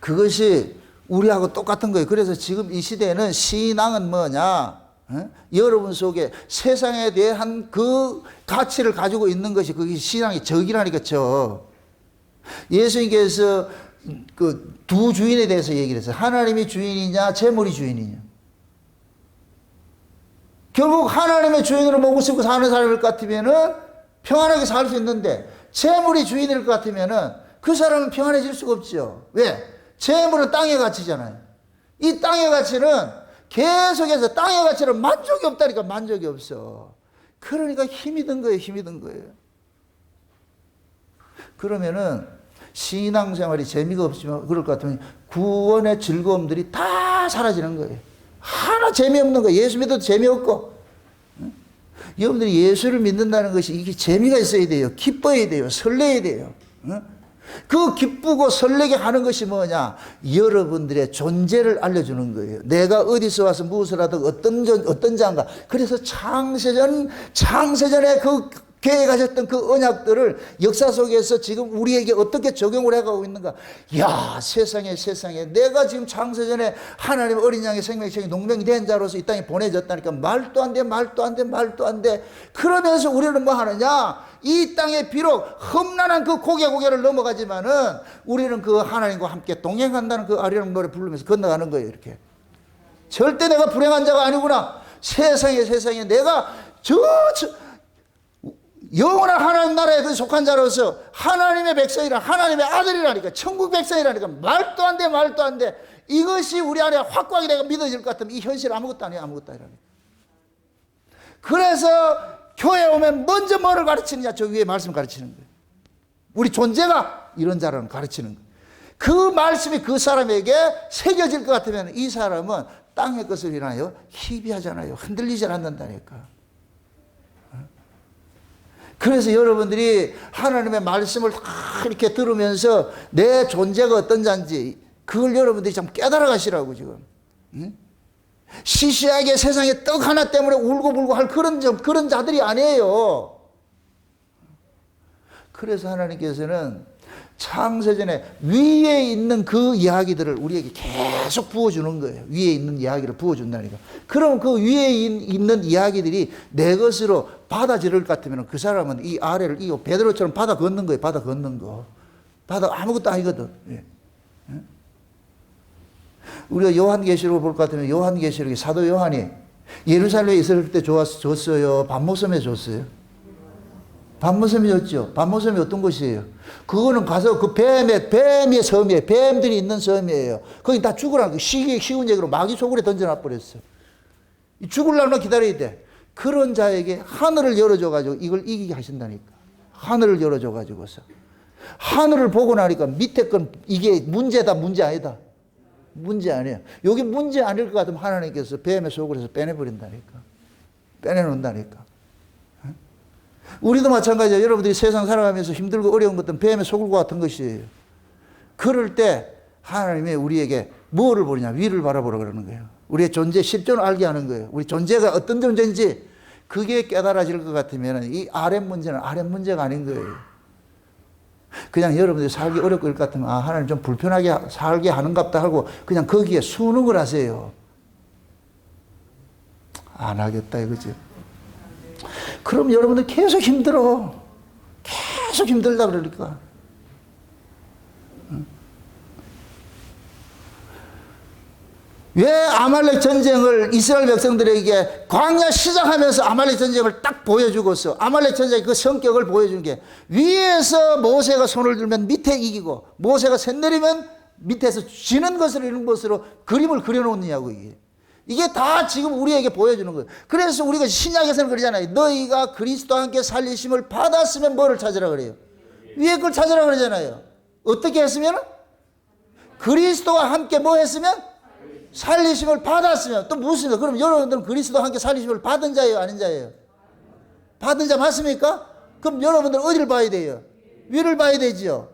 그것이 우리하고 똑같은 거예요. 그래서 지금 이 시대에는 신앙은 뭐냐? 여러분 속에 세상에 대한 그 가치를 가지고 있는 것이 그게 신앙의 적이라니까. 예수님께서 그 두 주인에 대해서 얘기를 했어요. 하나님이 주인이냐 재물이 주인이냐. 결국 하나님의 주인으로 먹고 싶고 사는 사람일 것 같으면은 평안하게 살 수 있는데, 재물이 주인일 것 같으면은 그 사람은 평안해질 수가 없죠. 왜? 재물은 땅의 가치잖아요. 이 땅의 가치는 계속해서 땅의 가치는 만족이 없다니까. 만족이 없어. 그러니까 힘이 든 거예요. 힘이 든 거예요. 그러면은 신앙생활이 재미가 없지만 그럴 것 같으면 구원의 즐거움들이 다 사라지는 거예요. 하나 재미없는 거. 예수 믿어도 재미없고. 여러분들이 예수를 믿는다는 것이 이게 재미가 있어야 돼요. 기뻐야 돼요. 설레야 돼요. 그 기쁘고 설레게 하는 것이 뭐냐? 여러분들의 존재를 알려주는 거예요. 내가 어디서 와서 무엇을 하든 어떤 자인가. 그래서 창세전에 그 계획하셨던 그 언약들을 역사 속에서 지금 우리에게 어떻게 적용을 해가고 있는가. 야, 세상에 내가 지금 창세전에 하나님 어린 양의 생명책이 농명이 된 자로서 이 땅에 보내졌다니까 말도 안 돼. 그러면서 우리는 뭐 하느냐? 이 땅에 비록 험난한 그 고개를 넘어가지만은 우리는 그 하나님과 함께 동행한다는 그 아리랑 노래 부르면서 건너가는 거예요. 이렇게. 절대 내가 불행한 자가 아니구나. 세상에 내가 영원한 하나님 나라에 속한 자로서 하나님의 백성이라 하나님의 아들이라니까 천국 백성이라니까 말도 안 돼. 이것이 우리 안에 확고하게 내가 믿어질 것 같으면 이 현실 아무것도 아니야. 그래서 교회 오면 먼저 뭐를 가르치느냐? 저 위에 말씀을 가르치는 거예요. 우리 존재가 이런 자라는 가르치는 거예요. 그 말씀이 그 사람에게 새겨질 것 같으면 이 사람은 땅의 것을 인하여 희비하잖아요. 흔들리지 않는다니까. 그래서 여러분들이 하나님의 말씀을 다 이렇게 들으면서 내 존재가 어떤 자인지 그걸 여러분들이 좀 깨달아 가시라고 지금. 시시하게 세상에 떡 하나 때문에 울고불고 할 그런 자들이 아니에요. 그래서 하나님께서는 창세전에 위에 있는 그 이야기들을 우리에게 계속 부어주는 거예요. 위에 있는 이야기를 부어준다니까. 그럼 그 위에 있는 이야기들이 내 것으로 받아들일 것 같으면 그 사람은 이 아래를 베드로처럼 바다 걷는 거예요. 바다 아무것도 아니거든. 예. 우리가 요한계시록을 볼 것 같으면 요한계시록이 사도 요한이 예루살렘에 있을 때 줬어요? 밤모섬에 줬어요? 밤모섬이 줬죠. 밤모섬이 어떤 곳이에요? 그거는 가서 그 뱀의 섬이에요. 뱀들이 있는 섬이에요. 거기 다 죽으라고 쉬운 얘기로 마귀 소굴에 던져놔 버렸어. 죽으려면 기다려야 돼. 그런 자에게 하늘을 열어줘가지고 이걸 이기게 하신다니까. 하늘을 열어줘가지고서. 하늘을 보고 나니까 밑에 건 이게 문제다, 문제 아니다. 문제 아니에요. 여기 문제 아닐 것 같으면 하나님께서 뱀의 속을에서 빼내버린다니까. 빼내놓는다니까. 우리도 마찬가지예요. 여러분들이 세상 살아가면서 힘들고 어려운 것들은 뱀의 속을과 같은 것이에요. 그럴 때 하나님이 우리에게 뭐를 보느냐? 위를 바라보라 그러는 거예요. 우리의 존재 실존을 알게 하는 거예요. 우리 존재가 어떤 존재인지 그게 깨달아질 것 같으면 이 아랫 문제는 아랫 문제가 아닌 거예요. 그냥 여러분들이 살기 어렵고 이럴 것 같으면 하나님 좀 불편하게 살게 하는갑다 하고 그냥 거기에 순응을 하세요. 안 하겠다 이거죠. 그럼 여러분들 계속 힘들어. 계속 힘들다 그러니까. 왜 아말렉 전쟁을 이스라엘 백성들에게 광야 시작하면서 아말렉 전쟁을 딱 보여주고서 아말렉 전쟁의 그 성격을 보여주는 게 위에서 모세가 손을 들면 밑에 이기고 모세가 셋 내리면 밑에서 지는 것을 이런 것으로 그림을 그려놓느냐고 이게 다 지금 우리에게 보여주는 거예요. 그래서 우리가 신약에서는 그러잖아요. 너희가 그리스도와 함께 살리심을 받았으면 뭐를 찾으라 그래요? 위에 걸 찾으라 그러잖아요. 어떻게 했으면? 그리스도와 함께 뭐 했으면? 살리심을 받았으면. 또 무엇입니까? 그럼 여러분들은 그리스도와 함께 살리심을 받은 자예요? 아닌 자예요? 받은 자 맞습니까? 그럼 여러분들은 어디를 봐야 돼요? 위를 봐야 되지요.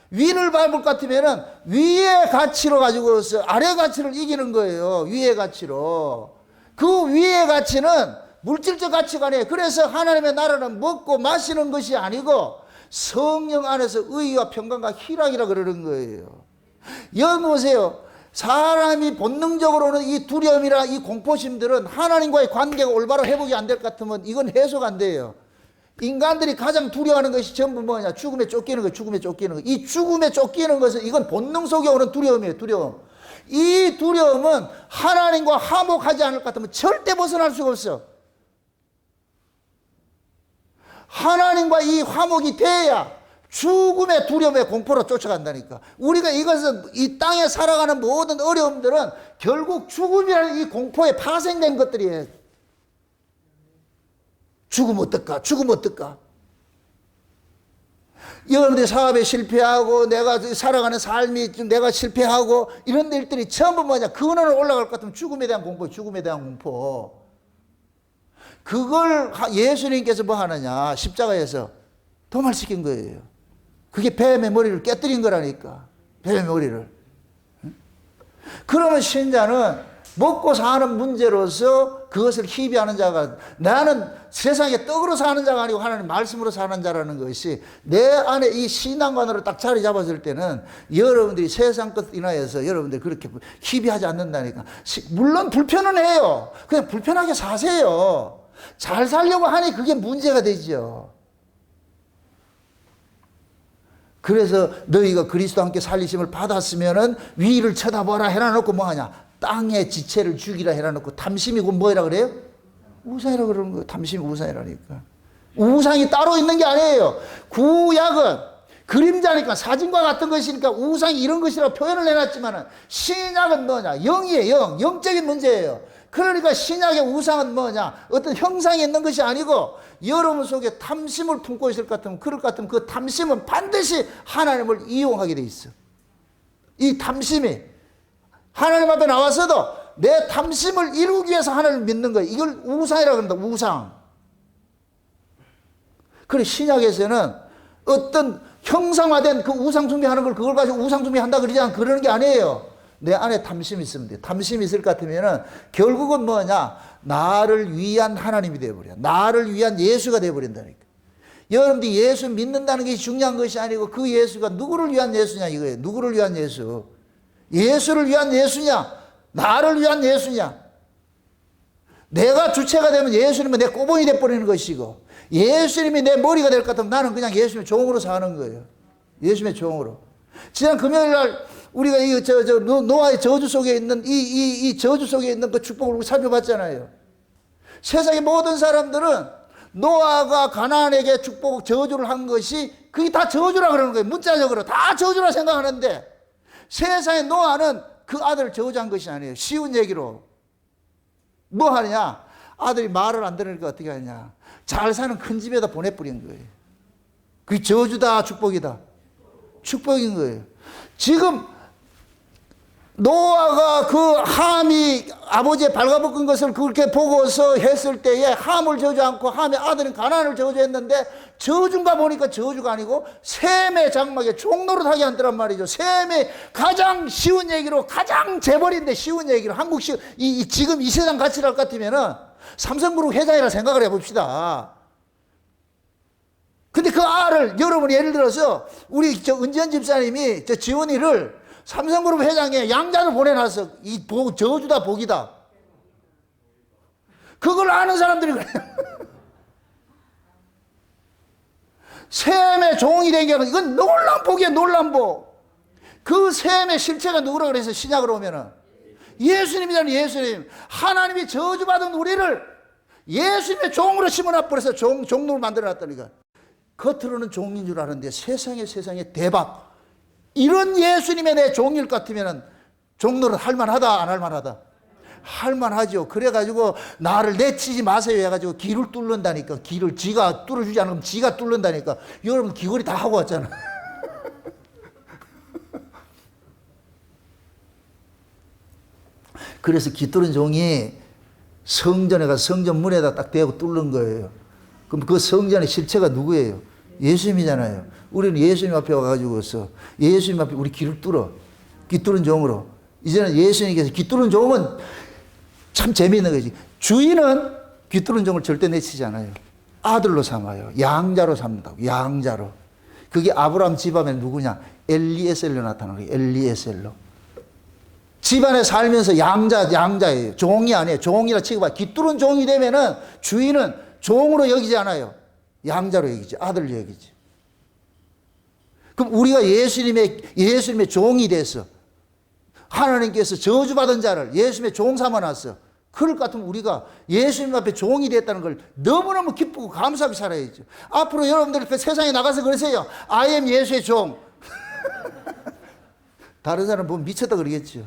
위를 밟을 것 같으면은 위의 가치로 가지고서 아래 가치를 이기는 거예요. 위의 가치로. 그 위의 가치는 물질적 가치가 아니에요. 그래서 하나님의 나라는 먹고 마시는 것이 아니고 성령 안에서 의와 평강과 희락이라 그러는 거예요. 여기 보세요. 사람이 본능적으로는 이 두려움이나 이 공포심들은 하나님과의 관계가 올바로 회복이 안 될 것 같으면 이건 해소가 안 돼요. 인간들이 가장 두려워하는 것이 전부 뭐냐? 죽음에 쫓기는 거예요. 죽음에 쫓기는 거. 이 죽음에 쫓기는 것은 이건 본능 속에 오는 두려움이에요. 두려움. 이 두려움은 하나님과 화목하지 않을 것 같으면 절대 벗어날 수가 없어. 하나님과 이 화목이 돼야 죽음의 두려움의 공포로 쫓아간다니까. 우리가 이것은 이 땅에 살아가는 모든 어려움들은 결국 죽음이라는 이 공포에 파생된 것들이에요. 죽으면 어떨까? 죽으면 어떨까? 여러분들 사업에 실패하고 내가 살아가는 삶이 내가 실패하고 이런 일들이 전부 뭐냐, 근원으로 올라갈 것 같으면 죽음에 대한 공포, 죽음에 대한 공포. 그걸 예수님께서 뭐 하느냐, 십자가에서 도말시킨 거예요. 그게 뱀의 머리를 깨뜨린 거라니까. 뱀의 머리를. 그러면 신자는 먹고 사는 문제로서 그것을 희비하는 자가, 나는 세상에 떡으로 사는 자가 아니고 하나님 말씀으로 사는 자라는 것이 내 안에 이 신앙관으로 딱 자리 잡았을 때는 여러분들이 세상 것 인하여서 여러분들이 그렇게 희비하지 않는다니까. 물론 불편은 해요. 그냥 불편하게 사세요. 잘 살려고 하니 그게 문제가 되죠. 그래서 너희가 그리스도와 함께 살리심을 받았으면은 위를 쳐다보라 해놔놓고 뭐하냐, 땅의 지체를 죽이라 해놔놓고 탐심이고 뭐라 그래요? 우상이라 그러는 거예요. 탐심이 우상이라니까. 우상이 따로 있는 게 아니에요. 구약은 그림자니까, 사진과 같은 것이니까 우상이 이런 것이라고 표현을 해놨지만 신약은 뭐냐, 영이에요. 영적인 문제예요. 그러니까 신약의 우상은 뭐냐, 어떤 형상이 있는 것이 아니고 여러분 속에 탐심을 품고 있을 것 같으면, 그럴 것 같으면 그 탐심은 반드시 하나님을 이용하게 돼 있어. 이 탐심이 하나님 앞에 나와서도 내 탐심을 이루기 위해서 하나님을 믿는 거예요. 이걸 우상이라고 합니다. 우상. 그리고 신약에서는 어떤 형상화된 그 우상 숭배하는 걸, 그걸 가지고 우상 숭배한다 그러지 않고 그러는 게 아니에요. 내 안에 탐심이 있으면 돼요. 탐심이 있을 것 같으면은 결국은 뭐냐, 나를 위한 하나님이 되어버려. 나를 위한 예수가 되어버린다니까. 여러분들이 예수 믿는다는 게 중요한 것이 아니고 그 예수가 누구를 위한 예수냐 이거예요. 누구를 위한 예수. 예수를 위한 예수냐, 나를 위한 예수냐. 내가 주체가 되면 예수님은 내 꼬봉이 돼버리는 것이고, 예수님이 내 머리가 될 것 같으면 나는 그냥 예수님의 종으로 사는 거예요. 예수님의 종으로. 지난 금요일 날 우리가 노아의 저주 속에 있는 이 저주 속에 있는 그 축복을 우리 살펴봤잖아요. 세상의 모든 사람들은 노아가 가나안에게 축복 저주를 한 것이 그게 다 저주라 그러는 거예요. 문자적으로 다 저주라 생각하는데, 세상의 노아는 그 아들을 저주한 것이 아니에요. 쉬운 얘기로 뭐 하느냐, 아들이 말을 안 들으니까 어떻게 하냐, 잘 사는 큰 집에다 보내버린 거예요. 그게 저주다 축복이다? 축복인 거예요. 지금 노아가 그 함이 아버지의 발가벗긴 것을 그렇게 보고서 했을 때에 함을 저주 않고 함의 아들은 가나안을 저주했는데, 저주인가 보니까 저주가 아니고 셈의 장막에 종노릇하게 한다란 말이죠. 셈의 가장 쉬운 얘기로, 가장 재벌인데 쉬운 얘기로, 한국식 지금 이 세상 가치를 같으면은 삼성그룹 회장이라 생각을 해봅시다. 근데 그 알을 여러분이 예를 들어서 우리 은지연 집사님이 지원이를 삼성그룹 회장에 양자를 보내놨어. 이 저주다 복이다. 그걸 아는 사람들이 그래요. 셈의 종이 된 게 이건 놀란 복이에요. 놀란 복. 그 셈의 실체가 누구라 그래서 신약으로 오면은 예수님이잖아요. 예수님. 하나님이 저주받은 우리를 예수님의 종으로 심어놔버려서 종로를 만들어놨다니까. 겉으로는 종인 줄 아는데 세상에 대박. 이런 예수님의 내 종일 것 같으면 종로를 할만하다 안 할만하다? 할만하죠. 그래가지고 나를 내치지 마세요 해가지고 길을 뚫는다니까. 길을 지가 뚫어주지 않으면 지가 뚫는다니까. 여러분 귀걸이 다 하고 왔잖아. 그래서 기 뚫은 종이 성전에 가서 성전 문에다 딱 대고 뚫는 거예요. 그럼 그 성전의 실체가 누구예요? 예수님이잖아요. 우리는 예수님 앞에 와가지고서 예수님 앞에 우리 귀를 뚫어. 귀 뚫은 종으로. 이제는 예수님께서 귀 뚫은 종은 참 재미있는 거지. 주인은 귀 뚫은 종을 절대 내치지 않아요. 아들로 삼아요. 양자로 삼는다고. 양자로. 그게 아브라함 집안에 누구냐? 엘리에셀로 나타나는 거예요. 엘리에셀로. 집안에 살면서 양자예요. 종이 아니에요. 종이라 취급하. 귀 뚫은 종이 되면은 주인은 종으로 여기지 않아요. 양자로 여기지. 아들로 여기지. 그럼 우리가 예수님의 종이 돼서 하나님께서 저주받은 자를 예수님의 종 삼아놨어. 그럴 것 같으면 우리가 예수님 앞에 종이 됐다는 걸 너무너무 기쁘고 감사하게 살아야죠. 앞으로 여러분들 세상에 나가서 그러세요. I am 예수의 종. 다른 사람 보면 미쳤다 그러겠죠.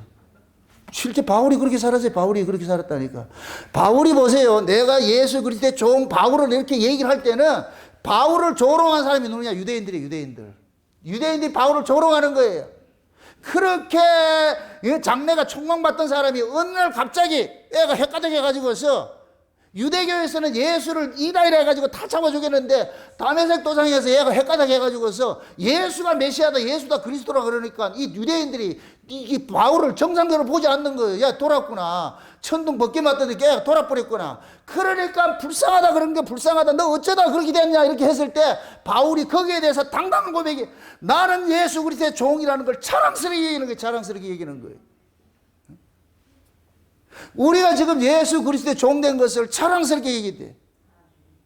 실제 바울이 그렇게 살았어요. 바울이 그렇게 살았다니까. 바울이 보세요. 내가 예수 그리스도의 종 바울을 이렇게 얘기를 할 때는 바울을 조롱한 사람이 누구냐? 유대인들이 유대인들. 유대인들이 바울을 조롱하는 거예요. 그렇게 장래가 촉망받던 사람이 어느 날 갑자기 애가 헷가닥해가지고서 유대교에서는 예수를 이다이라 해가지고 다 잡아 죽였는데 다메섹 도상에서 얘가 헷가닥해가지고서 예수가 메시아다, 예수다, 그리스도라 그러니까 이 유대인들이 이 바울을 정상적으로 보지 않는 거예요. 야, 돌았구나. 천둥 벗겨 맞더니 걔가 돌아버렸구나. 그러니까 불쌍하다 그런 게 불쌍하다. 너 어쩌다 그렇게 됐냐 이렇게 했을 때 바울이 거기에 대해서 당당한 고백이 나는 예수 그리스도의 종이라는 걸 자랑스럽게 얘기하는 거예요. 자랑스럽게 얘기하는 거예요. 우리가 지금 예수 그리스도의 종 된 것을 자랑스럽게 얘기해.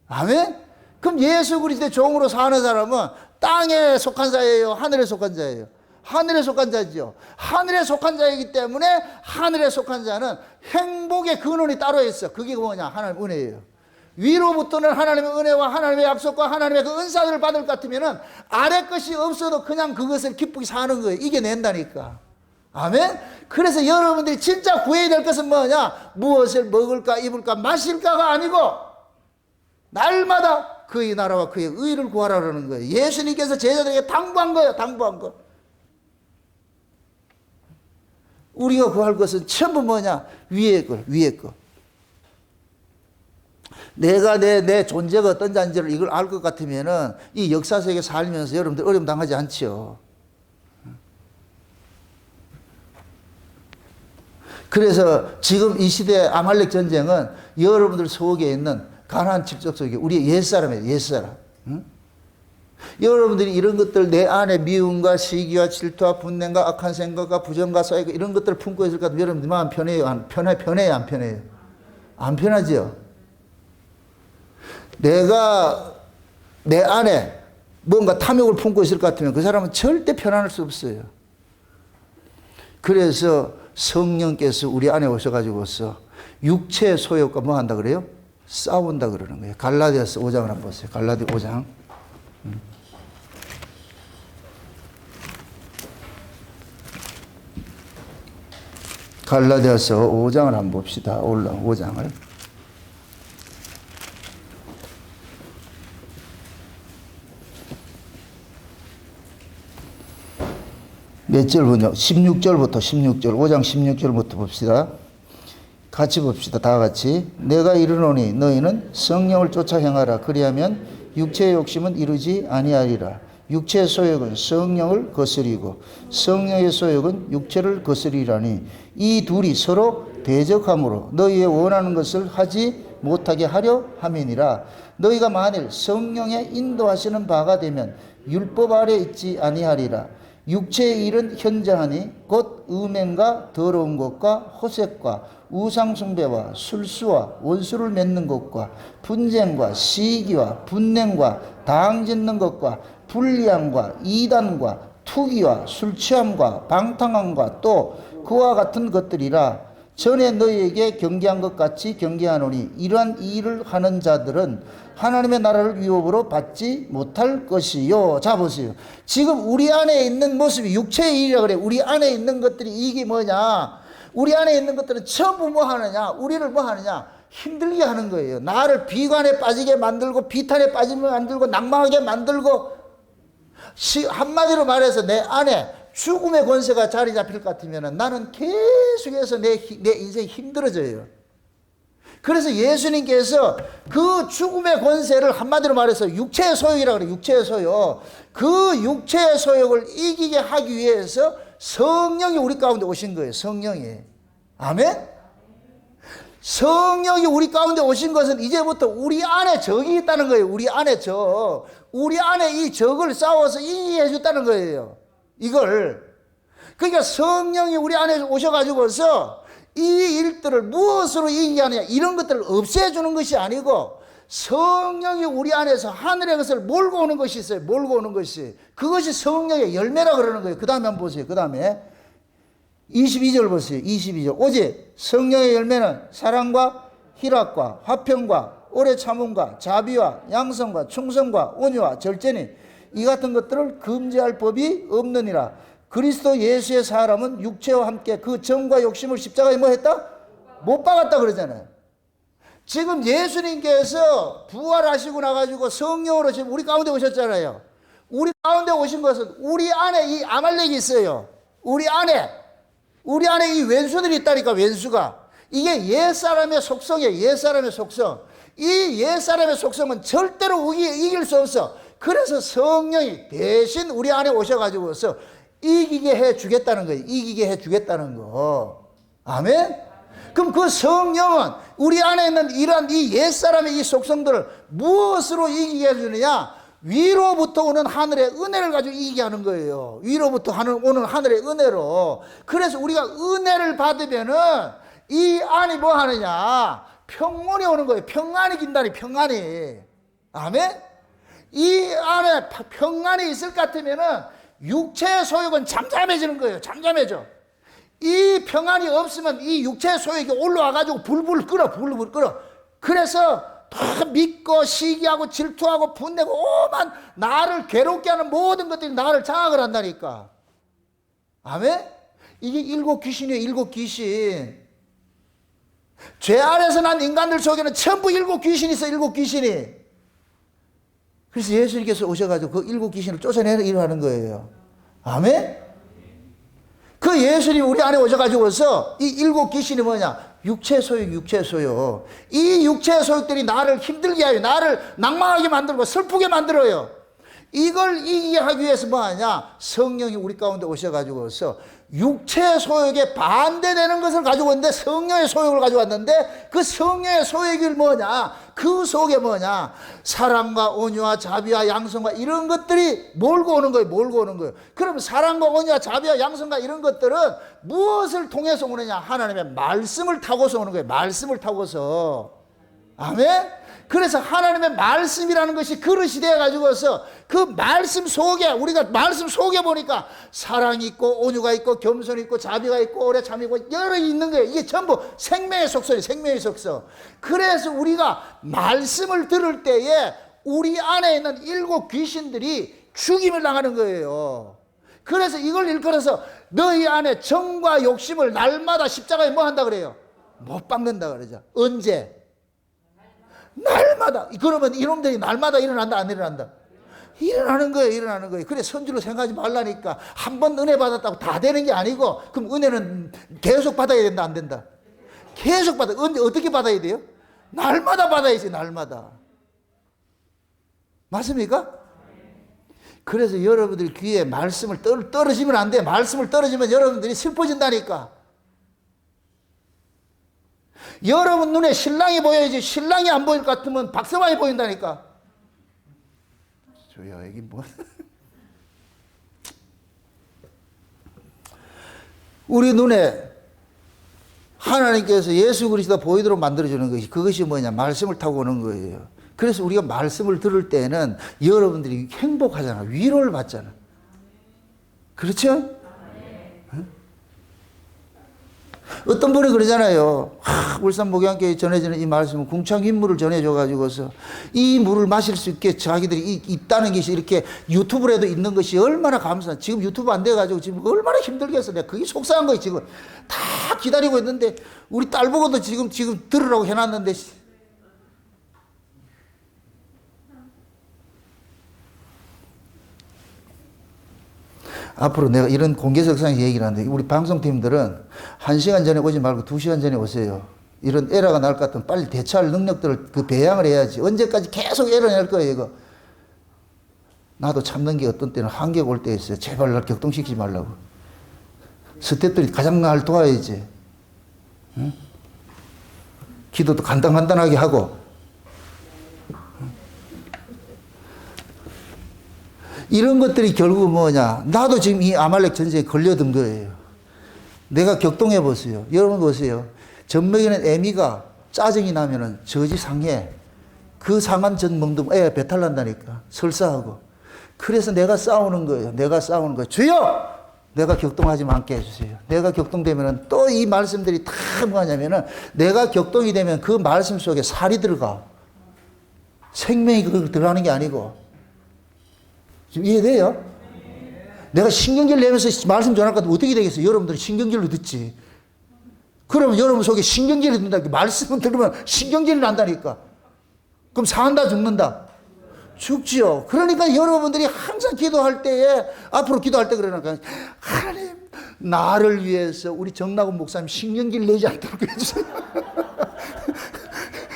아멘? 그럼 예수 그리스도의 종으로 사는 사람은 땅에 속한 자예요? 하늘에 속한 자예요? 하늘에 속한 자죠. 하늘에 속한 자이기 때문에 하늘에 속한 자는 행복의 근원이 따로 있어. 그게 뭐냐? 하나님의 은혜예요. 위로부터는 하나님의 은혜와 하나님의 약속과 하나님의 그 은사를 받을 것 같으면 아래 것이 없어도 그냥 그것을 기쁘게 사는 거예요. 이겨낸다니까. 아멘? 그래서 여러분들이 진짜 구해야 될 것은 뭐냐? 무엇을 먹을까, 입을까, 마실까가 아니고 날마다 그의 나라와 그의 의를 구하라는 거예요. 예수님께서 제자들에게 당부한 거예요. 당부한 거. 우리가 구할 것은 전부 뭐냐? 위의 걸, 위의 거. 내가 내 존재가 어떤 잔지를 이걸 알 것 같으면은 이 역사 속에 살면서 여러분들 어려움 당하지 않지요. 그래서 지금 이 시대 아말렉 전쟁은 여러분들 속에 있는 가나안 집적 속에 우리의 옛사람이에요. 옛사람. 응? 여러분들이 이런 것들 내 안에 미움과 시기와 질투와 분냄과 악한 생각과 부정과 사이가 이런 것들을 품고 있을 것 같으면 여러분들 마음 편해요? 안 편해요? 안 편해요? 안 편하죠? 내가 내 안에 뭔가 탐욕을 품고 있을 것 같으면 그 사람은 절대 편안할 수 없어요. 그래서 성령께서 우리 안에 오셔가지고서 육체의 소욕과 뭐 한다 그래요? 싸운다 그러는 거예요. 갈라디아서 5장을 한번 보세요. 갈라디아 5장. 갈라디아서 5장을 한번 봅시다. 5장을. 몇 절부터? 16절부터 16절. 5장 16절부터 봅시다. 같이 봅시다. 다 같이. 내가 이르노니 너희는 성령을 쫓아 행하라. 그리하면 육체의 욕심은 이루지 아니하리라. 육체의 소욕은 성령을 거스리고 성령의 소욕은 육체를 거스리라니 이 둘이 서로 대적함으로 너희의 원하는 것을 하지 못하게 하려 함이니라. 너희가 만일 성령의 인도하시는 바가 되면 율법 아래 있지 아니하리라. 육체의 일은 현저하니 곧 음행과 더러운 것과 호색과 우상숭배와 술수와 원수를 맺는 것과 분쟁과 시기와 분냉과 당짓는 것과 불리함과 이단과 투기와 술취함과 방탕함과 또 그와 같은 것들이라. 전에 너희에게 경계한 것 같이 경계하노니 이러한 일을 하는 자들은 하나님의 나라를 유업으로 받지 못할 것이요. 자 보세요. 지금 우리 안에 있는 모습이 육체의 일이라 그래. 우리 안에 있는 것들이 이게 뭐냐? 우리 안에 있는 것들은 전부 뭐 하느냐? 우리를 뭐 하느냐? 힘들게 하는 거예요. 나를 비관에 빠지게 만들고 비탄에 빠지게 만들고 낭망하게 만들고 한마디로 말해서 내 안에 죽음의 권세가 자리 잡힐 것 같으면 나는 계속해서 내 인생이 힘들어져요. 그래서 예수님께서 그 죽음의 권세를 한마디로 말해서 육체의 소욕이라고 그래요. 육체의 소욕. 그 육체의 소욕을 이기게 하기 위해서 성령이 우리 가운데 오신 거예요. 성령이. 아멘? 성령이 우리 가운데 오신 것은 이제부터 우리 안에 적이 있다는 거예요. 우리 안에 적. 우리 안에 이 적을 싸워서 이기게 해줬다는 거예요. 이걸. 그러니까 성령이 우리 안에 오셔가지고서 이 일들을 무엇으로 이기게 하느냐 이런 것들을 없애주는 것이 아니고 성령이 우리 안에서 하늘의 것을 몰고 오는 것이 있어요. 몰고 오는 것이. 그것이 성령의 열매라 그러는 거예요. 그 다음에 한번 보세요. 그 다음에 22절 보세요. 22절. 오직 성령의 열매는 사랑과 희락과 화평과 오래 참음과 자비와 양성과 충성과 온유와 절제니 이 같은 것들을 금지할 법이 없느니라. 그리스도 예수의 사람은 육체와 함께 그 정과 욕심을 십자가에 뭐 했다? 못 박았다 그러잖아요. 지금 예수님께서 부활하시고 나가지고 성령으로 지금 우리 가운데 오셨잖아요. 우리 가운데 오신 것은 우리 안에 이 아말렉이 있어요. 우리 안에 이 왼수들이 있다니까, 왼수가. 이게 옛사람의 속성이에요. 옛사람의 속성. 이 옛사람의 속성은 절대로 이길 수 없어. 그래서 성령이 대신 우리 안에 오셔가지고서 이기게 해 주겠다는 거예요. 이기게 해 주겠다는 거. 아멘? 그럼 그 성령은 우리 안에 있는 이러한 이 옛사람의 이 속성들을 무엇으로 이기게 해주느냐? 위로부터 오는 하늘의 은혜를 가지고 이기게 하는 거예요. 위로부터 오는 하늘의 은혜로. 그래서 우리가 은혜를 받으면은 이 안이 뭐 하느냐? 평온이 오는 거예요. 평안이 긴다니, 평안이. 아멘? 이 안에 평안이 있을 것 같으면은 육체의 소욕은 잠잠해지는 거예요. 잠잠해져. 이 평안이 없으면 이 육체의 소욕이 올라와가지고 불불 끓어. 그래서 더 믿고 시기하고 질투하고 분내고 오만 나를 괴롭게 하는 모든 것들이 나를 장악을 한다니까. 아멘? 이게 일곱 귀신이에요. 일곱 귀신. 죄 아래서 난 인간들 속에는 전부 일곱 귀신이 있어. 일곱 귀신이. 그래서 예수님께서 오셔가지고 그 일곱 귀신을 쫓아내는 일을 하는 거예요. 아멘? 그 예수님이 우리 안에 오셔가지고서 이 일곱 귀신이 뭐냐? 육체 소욕, 육체 소욕. 이 육체 소욕들이 나를 힘들게 하여, 나를 낭망하게 만들고 슬프게 만들어요. 이걸 이기게 하기 위해서 뭐 하냐? 성령이 우리 가운데 오셔가지고서 육체 소욕에 반대되는 것을 가지고 왔는데, 성령의 소욕을 가지고 왔는데, 그 성령의 소욕이 뭐냐? 그 속에 뭐냐? 사랑과 온유와 자비와 양성과 이런 것들이 몰고 오는 거예요. 몰고 오는 거예요. 그럼 사랑과 온유와 자비와 양성과 이런 것들은 무엇을 통해서 오느냐? 하나님의 말씀을 타고서 오는 거예요. 말씀을 타고서. 아멘? 그래서 하나님의 말씀이라는 것이 그릇이 되어가지고서 그 말씀 속에, 우리가 말씀 속에 보니까 사랑이 있고 온유가 있고 겸손이 있고 자비가 있고 오래 참이고 여러 있는 거예요. 이게 전부 생명의 속성이에요. 생명의 속성. 그래서 우리가 말씀을 들을 때에 우리 안에 있는 일곱 귀신들이 죽임을 당하는 거예요. 그래서 이걸 일컬어서 너희 안에 정과 욕심을 날마다 십자가에 뭐 한다 그래요? 못 박는다 그러죠. 언제? 날마다. 그러면 이놈들이 날마다 일어난다, 안 일어난다? 일어나는 거예요. 일어나는 거예요. 그래, 선주로 생각하지 말라니까. 한 번 은혜 받았다고 다 되는 게 아니고, 그럼 은혜는 계속 받아야 된다, 안 된다? 계속 받아. 언제, 어떻게 받아야 돼요? 날마다 받아야지, 날마다. 맞습니까? 그래서 여러분들 귀에 말씀을 떨어지면 안 돼. 말씀을 떨어지면 여러분들이 슬퍼진다니까. 여러분 눈에 신랑이 보여야지, 신랑이 안 보일 것 같으면 박서방이 보인다니까. 저야, 이게 뭐. 우리 눈에 하나님께서 예수 그리스도 보이도록 만들어주는 것이, 그것이 뭐냐? 말씀을 타고 오는 거예요. 그래서 우리가 말씀을 들을 때는 여러분들이 행복하잖아. 위로를 받잖아. 그렇죠? 어떤 분이 그러잖아요. 울산 목양교회 전해지는 이 말씀은 궁창 흰물을 전해줘가지고서 이 물을 마실 수 있게 자기들이 있다는 것이 이렇게 유튜브에도 있는 것이 얼마나 감사한. 지금 유튜브 안 돼가지고 지금 얼마나 힘들겠어. 내가 그게 속상한 거예요. 지금 다 기다리고 있는데 우리 딸 보고도 지금 들으라고 해놨는데. 앞으로 내가 이런 공개석상에서 얘기를 하는데, 우리 방송팀들은 1시간 전에 오지 말고 2시간 전에 오세요. 이런 에러가 날 것 같으면 빨리 대처할 능력들을 그 배양을 해야지. 언제까지 계속 에러 낼 거예요, 이거. 나도 참는 게 어떤 때는 한계가 올 때 있어요. 제발 날 격동시키지 말라고. 스태프들이 가장 날 도와야지. 응? 기도도 간단하게 하고. 이런 것들이 결국 뭐냐? 나도 지금 이 아말렉 전쟁에 걸려든 거예요. 내가 격동해 보세요. 여러분 보세요. 젖먹이는 애미가 짜증이 나면은 저지 상해. 그 상한 젖 먹는 애가 배탈 난다니까. 설사하고. 그래서 내가 싸우는 거예요. 내가 싸우는 거예요. 주여! 내가 격동하지 않게 해주세요. 내가 격동되면은 또 이 말씀들이 다 뭐냐면은 내가 격동이 되면 그 말씀 속에 살이 들어가. 생명이 그걸 들어가는 게 아니고. 지금 이해돼요? 내가 신경질 내면서 말씀 전할 것 같으면 어떻게 되겠어요? 여러분들이 신경질로 듣지. 그러면 여러분 속에 신경질이 든다. 말씀을 들으면 신경질이 난다니까. 그럼 산다 죽는다? 죽지요. 그러니까 여러분들이 항상 기도할 때에 앞으로 기도할 때 그러니까 하나님 나를 위해서 우리 정나군 목사님 신경질 내지 않도록 해주세요.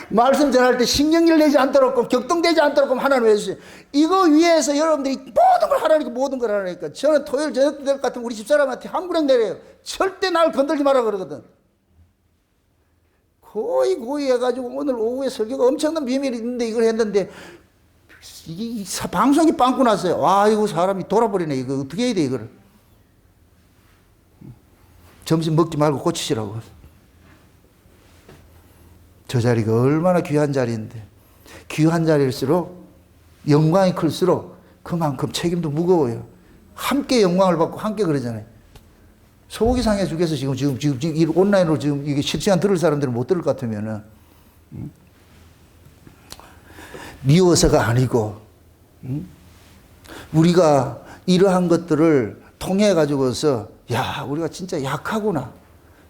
말씀 전할 때 신경질 내지 않도록 격동되지 않도록 하나님 해주세요. 이거 위해서 여러분들이 모든 걸 하라니까 모든 걸 하라니까. 저는 토요일 저녁 때 같으면 우리 집사람한테 한 구령 내려요. 절대 날 건들지 마라 그러거든. 고이 해가지고 오늘 오후에 설교가 엄청난 비밀이 있는데 이걸 했는데 이 방송이 빵꾸 났어요. 와 이거 사람이 돌아버리네. 이거 어떻게 해야 돼 이거를. 점심 먹지 말고 고치시라고. 저 자리가 얼마나 귀한 자리인데 귀한 자리일수록 영광이 클수록 그만큼 책임도 무거워요. 함께 영광을 받고 함께 그러잖아요. 소고기 상해 죽여서 지금 온라인으로 지금 이게 실시간 들을 사람들은 못 들을 것 같으면은 미워서가 아니고 우리가 이러한 것들을 통해 가지고서 야 우리가 진짜 약하구나.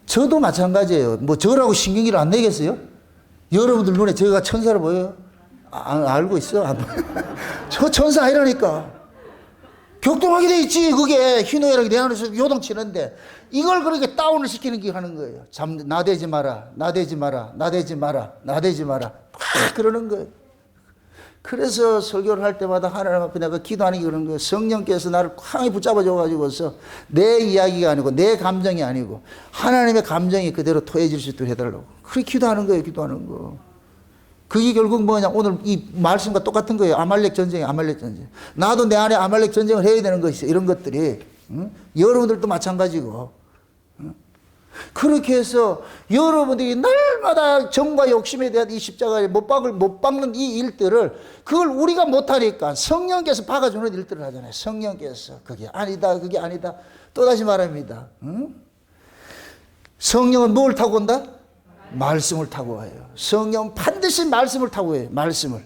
저도 마찬가지예요. 뭐 저라고 신경질 안 내겠어요? 여러분들 눈에 제가 천사로 보여요? 알고 있어? 저 천사 아니라니까. 격동하게 돼 있지. 그게 희노애락이 내 안에서 요동치는데 이걸 그렇게 다운을 시키는 게 하는 거예요. 나대지 마라, 나대지 마라, 나대지 마라, 나대지 마라. 막 그러는 거예요. 그래서 설교를 할 때마다 하나님 앞에 내가 기도하는 게 그런 거예요. 성령께서 나를 쾅히 붙잡아줘 가지고서 내 이야기가 아니고 내 감정이 아니고 하나님의 감정이 그대로 토해질 수 있도록 해달라고. 그렇게 기도하는 거예요. 기도하는 거. 그게 결국 뭐냐 오늘 이 말씀과 똑같은 거예요. 아말렉 전쟁이 아말렉 전쟁. 나도 내 안에 아말렉 전쟁을 해야 되는 것이 이런 것들이 여러분들도 마찬가지고. 그렇게 해서 여러분들이 날마다 정과 욕심에 대한 이 십자가에 못 박는 이 일들을 그걸 우리가 못하니까 성령께서 박아주는 일들을 하잖아요. 성령께서 그게 아니다 그게 아니다. 또다시 말합니다. 성령은 뭘 타고 온다? 말씀을 타고 와요. 성령은 반드시 말씀을 타고 와요. 말씀을.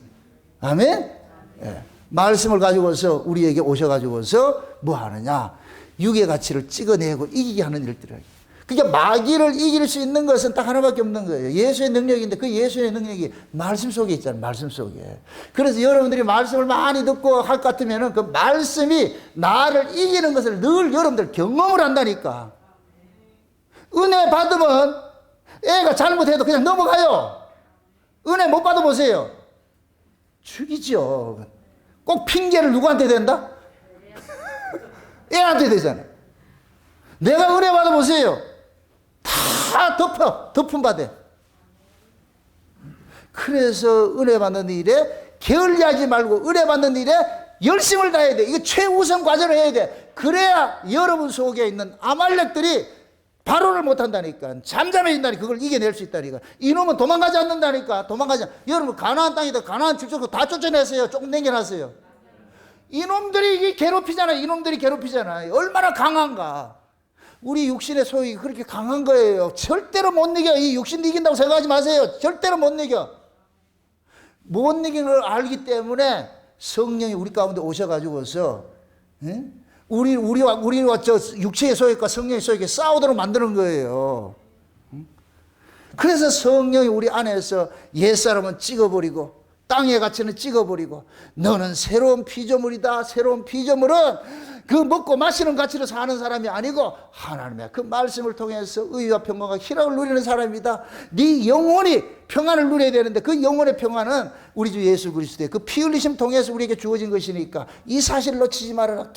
아멘? 네. 말씀을 가지고서 우리에게 오셔가지고서 뭐 하느냐? 육의 가치를 찍어내고 이기게 하는 일들을. 그러니까 마귀를 이길 수 있는 것은 딱 하나밖에 없는 거예요. 예수의 능력인데 그 예수의 능력이 말씀 속에 있잖아요. 말씀 속에. 그래서 여러분들이 말씀을 많이 듣고 할 것 같으면 그 말씀이 나를 이기는 것을 늘 여러분들 경험을 한다니까. 은혜 받으면 애가 잘못해도 그냥 넘어가요. 은혜 못 받아보세요. 죽이죠. 꼭 핑계를 누구한테 댄다? 애한테 되잖아요. 내가 은혜 받아보세요. 다 덮음 받아. 그래서 은혜 받는 일에 게을리하지 말고 은혜 받는 일에 열심을 다해야 돼. 이거 최우선 과제로 해야 돼. 그래야 여러분 속에 있는 아말렉들이 발언을 못한다니까. 잠잠해진다니까. 그걸 이겨낼 수 있다니까. 이놈은 도망가지 않는다니까. 여러분 가나안 땅이다. 가나안 출적도 다 쫓아내세요. 조금 남겨놨어요. 이놈들이 이게 괴롭히잖아요. 이놈들이 괴롭히잖아요. 얼마나 강한가. 우리 육신의 소욕이 그렇게 강한 거예요. 절대로 못 이겨. 이 육신 이긴다고 생각하지 마세요. 절대로 못 이겨. 못 이기는 걸 알기 때문에 성령이 우리 가운데 오셔가지고서 우리와 저 육체의 소욕과 성령의 소욕이 싸우도록 만드는 거예요. 그래서 성령이 우리 안에서 옛사람은 찍어버리고 땅의 가치는 찍어버리고 너는 새로운 피조물이다. 새로운 피조물은 그 먹고 마시는 가치로 사는 사람이 아니고 하나님의 그 말씀을 통해서 의와 평강과 희락을 누리는 사람이다. 네 영혼이 평안을 누려야 되는데 그 영혼의 평안은 우리 주 예수 그리스도의 그 피 흘리심 통해서 우리에게 주어진 것이니까 이 사실을 놓치지 말아라.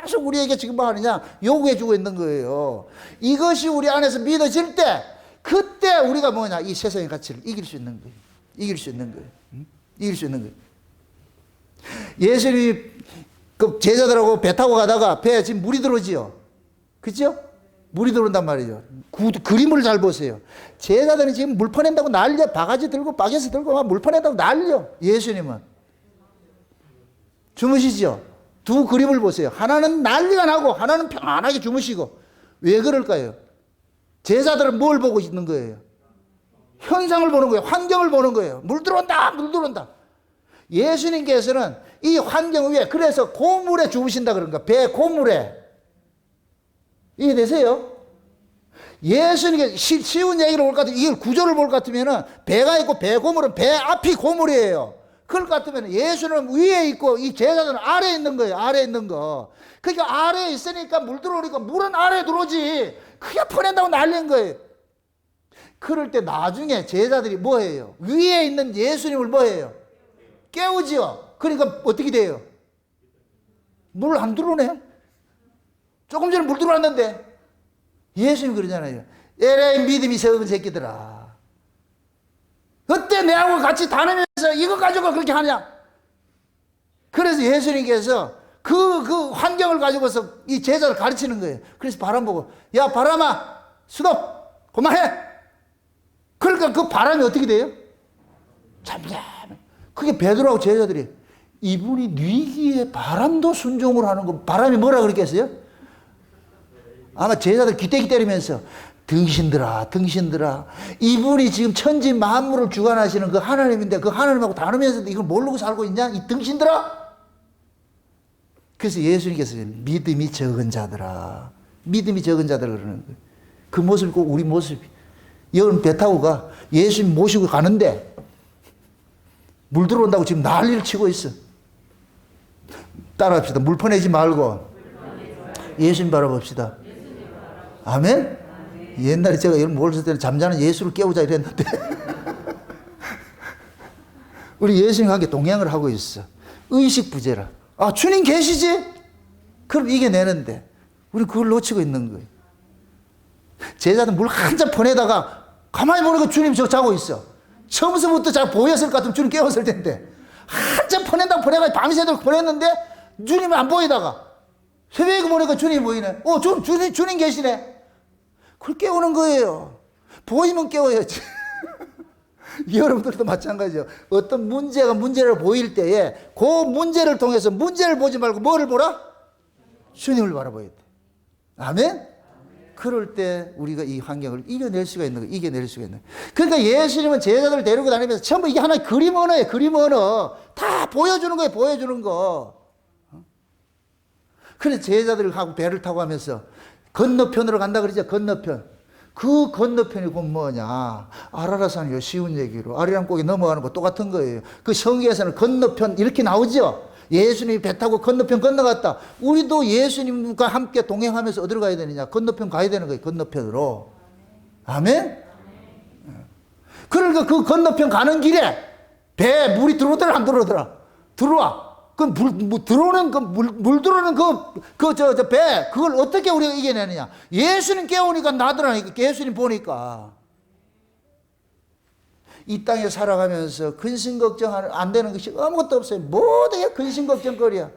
계속 우리에게 지금 뭐 하느냐 요구해 주고 있는 거예요. 이것이 우리 안에서 믿어질 때 그때 우리가 뭐냐 이 세상의 가치를 이길 수 있는 거예요. 이길 수 있는 거예요. 이길 수 있는 거예요. 예수님이 그 제자들하고 배 타고 가다가 배에 지금 물이 들어오지요. 그죠? 물이 들어온단 말이죠. 그림을 잘 보세요. 제자들이 지금 물 퍼낸다고 난리야. 바가지 들고 바게트 들고 막 물 퍼낸다고 난리야. 예수님은 주무시죠. 두 그림을 보세요. 하나는 난리가 나고 하나는 평안하게 주무시고. 왜 그럴까요? 제자들은 뭘 보고 있는 거예요? 현상을 보는 거예요. 환경을 보는 거예요. 물 들어온다. 물 들어온다. 예수님께서는 이 환경 위에 그래서 고물에 주무신다 그런 거야. 배 고물에. 이해되세요? 예수님께 쉬운 얘기를 볼 것 같으면, 이걸 구조를 볼 것 같으면 배가 있고 배 고물은 배 앞이 고물이에요. 그럴 것 같으면 예수는 위에 있고 이 제자들은 아래에 있는 거예요. 아래에 있는 거. 그러니까 아래에 있으니까 물 들어오니까 물은 아래에 들어오지. 그게 퍼낸다고 난리인 거예요. 그럴 때 나중에 제자들이 뭐 해요? 위에 있는 예수님을 뭐 해요? 깨우지요. 그러니까 어떻게 돼요? 물 안 들어오네. 조금 전에 물 들어왔는데 예수님 그러잖아요. 에라이 믿음이 적은 새끼들아. 어때 내하고 같이 다니면서 이거 가지고 그렇게 하냐? 그래서 예수님께서 그 환경을 가지고서 이 제자를 가르치는 거예요. 그래서 바람 보고, 야 바람아 스톱 그만해. 그러니까 그 바람이 어떻게 돼요? 잠잠해. 그게 베드로하고 제자들이, 이분이 뉘기에 바람도 순종을 하는 거, 바람이 뭐라 그랬겠어요? 아마 제자들 귀때기 때리면서, 등신들아 이분이 지금 천지 만물을 주관하시는 그 하나님인데 그 하나님하고 다르면서도 이걸 모르고 살고 있냐 이 등신들아. 그래서 예수님께서 믿음이 적은 자들아, 믿음이 적은 자들 그러는 거예요. 그 모습이 꼭 우리 모습이. 여름 배 타고 가, 예수님 모시고 가는데 물 들어온다고 지금 난리를 치고 있어. 따라합시다. 물 퍼내지 말고 예수님 바라봅시다. 아멘? 옛날에 제가 여러분 모였을 때는 잠자는 예수를 깨우자 이랬는데 우리 예수님과 함께 동행을 하고 있어. 의식부재라. 아 주님 계시지? 그럼 이겨내는데 우리 그걸 놓치고 있는 거예요. 제자는 물 한 잔 퍼내다가 가만히 보니까 주님 저 자고 있어. 처음서부터 잘 보였을 것 같으면 주님 깨웠을 텐데 한 잔 퍼낸다고 퍼내가 밤새도록 퍼냈는데 주님이 안 보이다가 새벽에 보니까 주님이 보이네. 주님 계시네. 그걸 깨우는 거예요. 보이면 깨워야지. 여러분들도 마찬가지죠. 어떤 문제를 보일 때에 그 문제를 통해서 문제를 보지 말고 뭐를 보라? 주님을 바라봐야 돼. 아멘? 그럴 때 우리가 이 환경을 이겨낼 수가 있는 거예요. 이겨낼 수가 있는 거예요. 그러니까 예수님은 제자들을 데리고 다니면서 전부 이게 하나의 그림 언어예요. 그림 언어. 다 보여주는 거예요. 보여주는 거. 그래서 제자들하고 배를 타고 하면서 건너편으로 간다 그러죠. 건너편. 그 건너편이 곧 뭐냐? 아라라산이요. 쉬운 얘기로. 아리랑곡에 넘어가는 거 똑같은 거예요. 그 성경에서는 건너편 이렇게 나오죠. 예수님이 배 타고 건너편 건너갔다. 우리도 예수님과 함께 동행하면서 어디로 가야 되느냐? 건너편 가야 되는 거예요. 건너편으로. 아멘? 그러니까 그 건너편 가는 길에 배에 물이 들어오더라 안 들어오더라? 들어와. 물 들어오는 물 들어오는 배 그걸 어떻게 우리가 이겨내느냐? 예수님 깨우니까 나더라니까. 예수님 보니까. 이 땅에 살아가면서 근심 걱정 안 되는 것이 아무것도 없어요. 모든 게 근심 걱정거리야.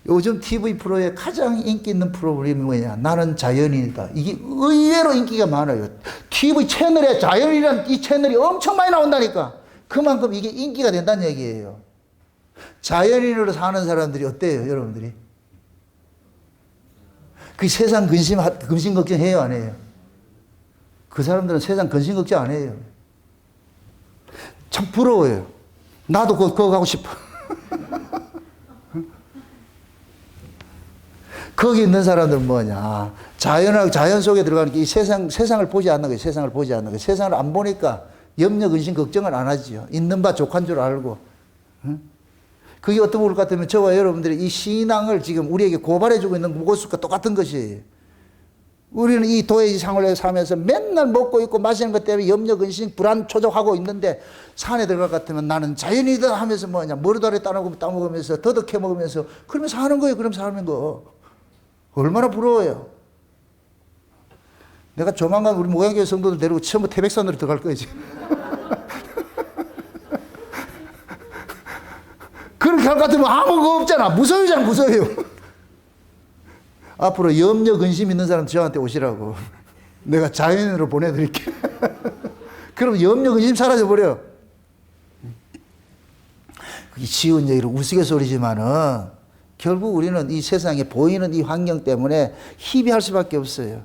요즘 TV 프로에 가장 인기 있는 프로그램이 뭐냐? 나는 자연인이다. 이게 의외로 인기가 많아요. TV 채널에 자연이라는 이 채널이 엄청 많이 나온다니까. 그만큼 이게 인기가 된다는 얘기예요. 자연인으로 사는 사람들이 어때요, 여러분들이? 그 세상 근심 걱정해요, 안 해요? 그 사람들은 세상 근심 걱정 안 해요. 참 부러워요. 나도 그거 가고 싶어. 거기 있는 사람들은 뭐냐? 자연 속에 들어가는 이 세상을 보지 않는 거예요. 세상을 보지 않는 거예요. 세상을 안 보니까 염려, 근심, 걱정을 안 하지요. 있는 바 족한 줄 알고. 그게 어떤 것 같으면 저와 여러분들이 이 신앙을 지금 우리에게 고발해주고 있는 모습과 똑같은 것이에요. 우리는 이 도회지 생활에 살면서 맨날 먹고 있고 마시는 것 때문에 염려, 근심, 불안, 초조하고 있는데 산에 들어갈 것 같으면 나는 자연이다 하면서 뭐냐, 머리다리 따먹으면서 더덕해 먹으면서 그러면서 사는 거예요. 그럼 사는 거. 얼마나 부러워요. 내가 조만간 우리 목양교회 성도들 데리고 처음부터 태백산으로 들어갈 거지. 그렇게 할 것 같으면 아무것도 없잖아. 무서워요, 무서워요. 앞으로 염려, 근심 있는 사람 저한테 오시라고. 내가 자연인으로 보내드릴게. 그럼 염려, 근심 사라져버려. 그게 쉬운 얘기로 우스갯소리지만은 결국 우리는 이 세상에 보이는 이 환경 때문에 희비할 수밖에 없어요.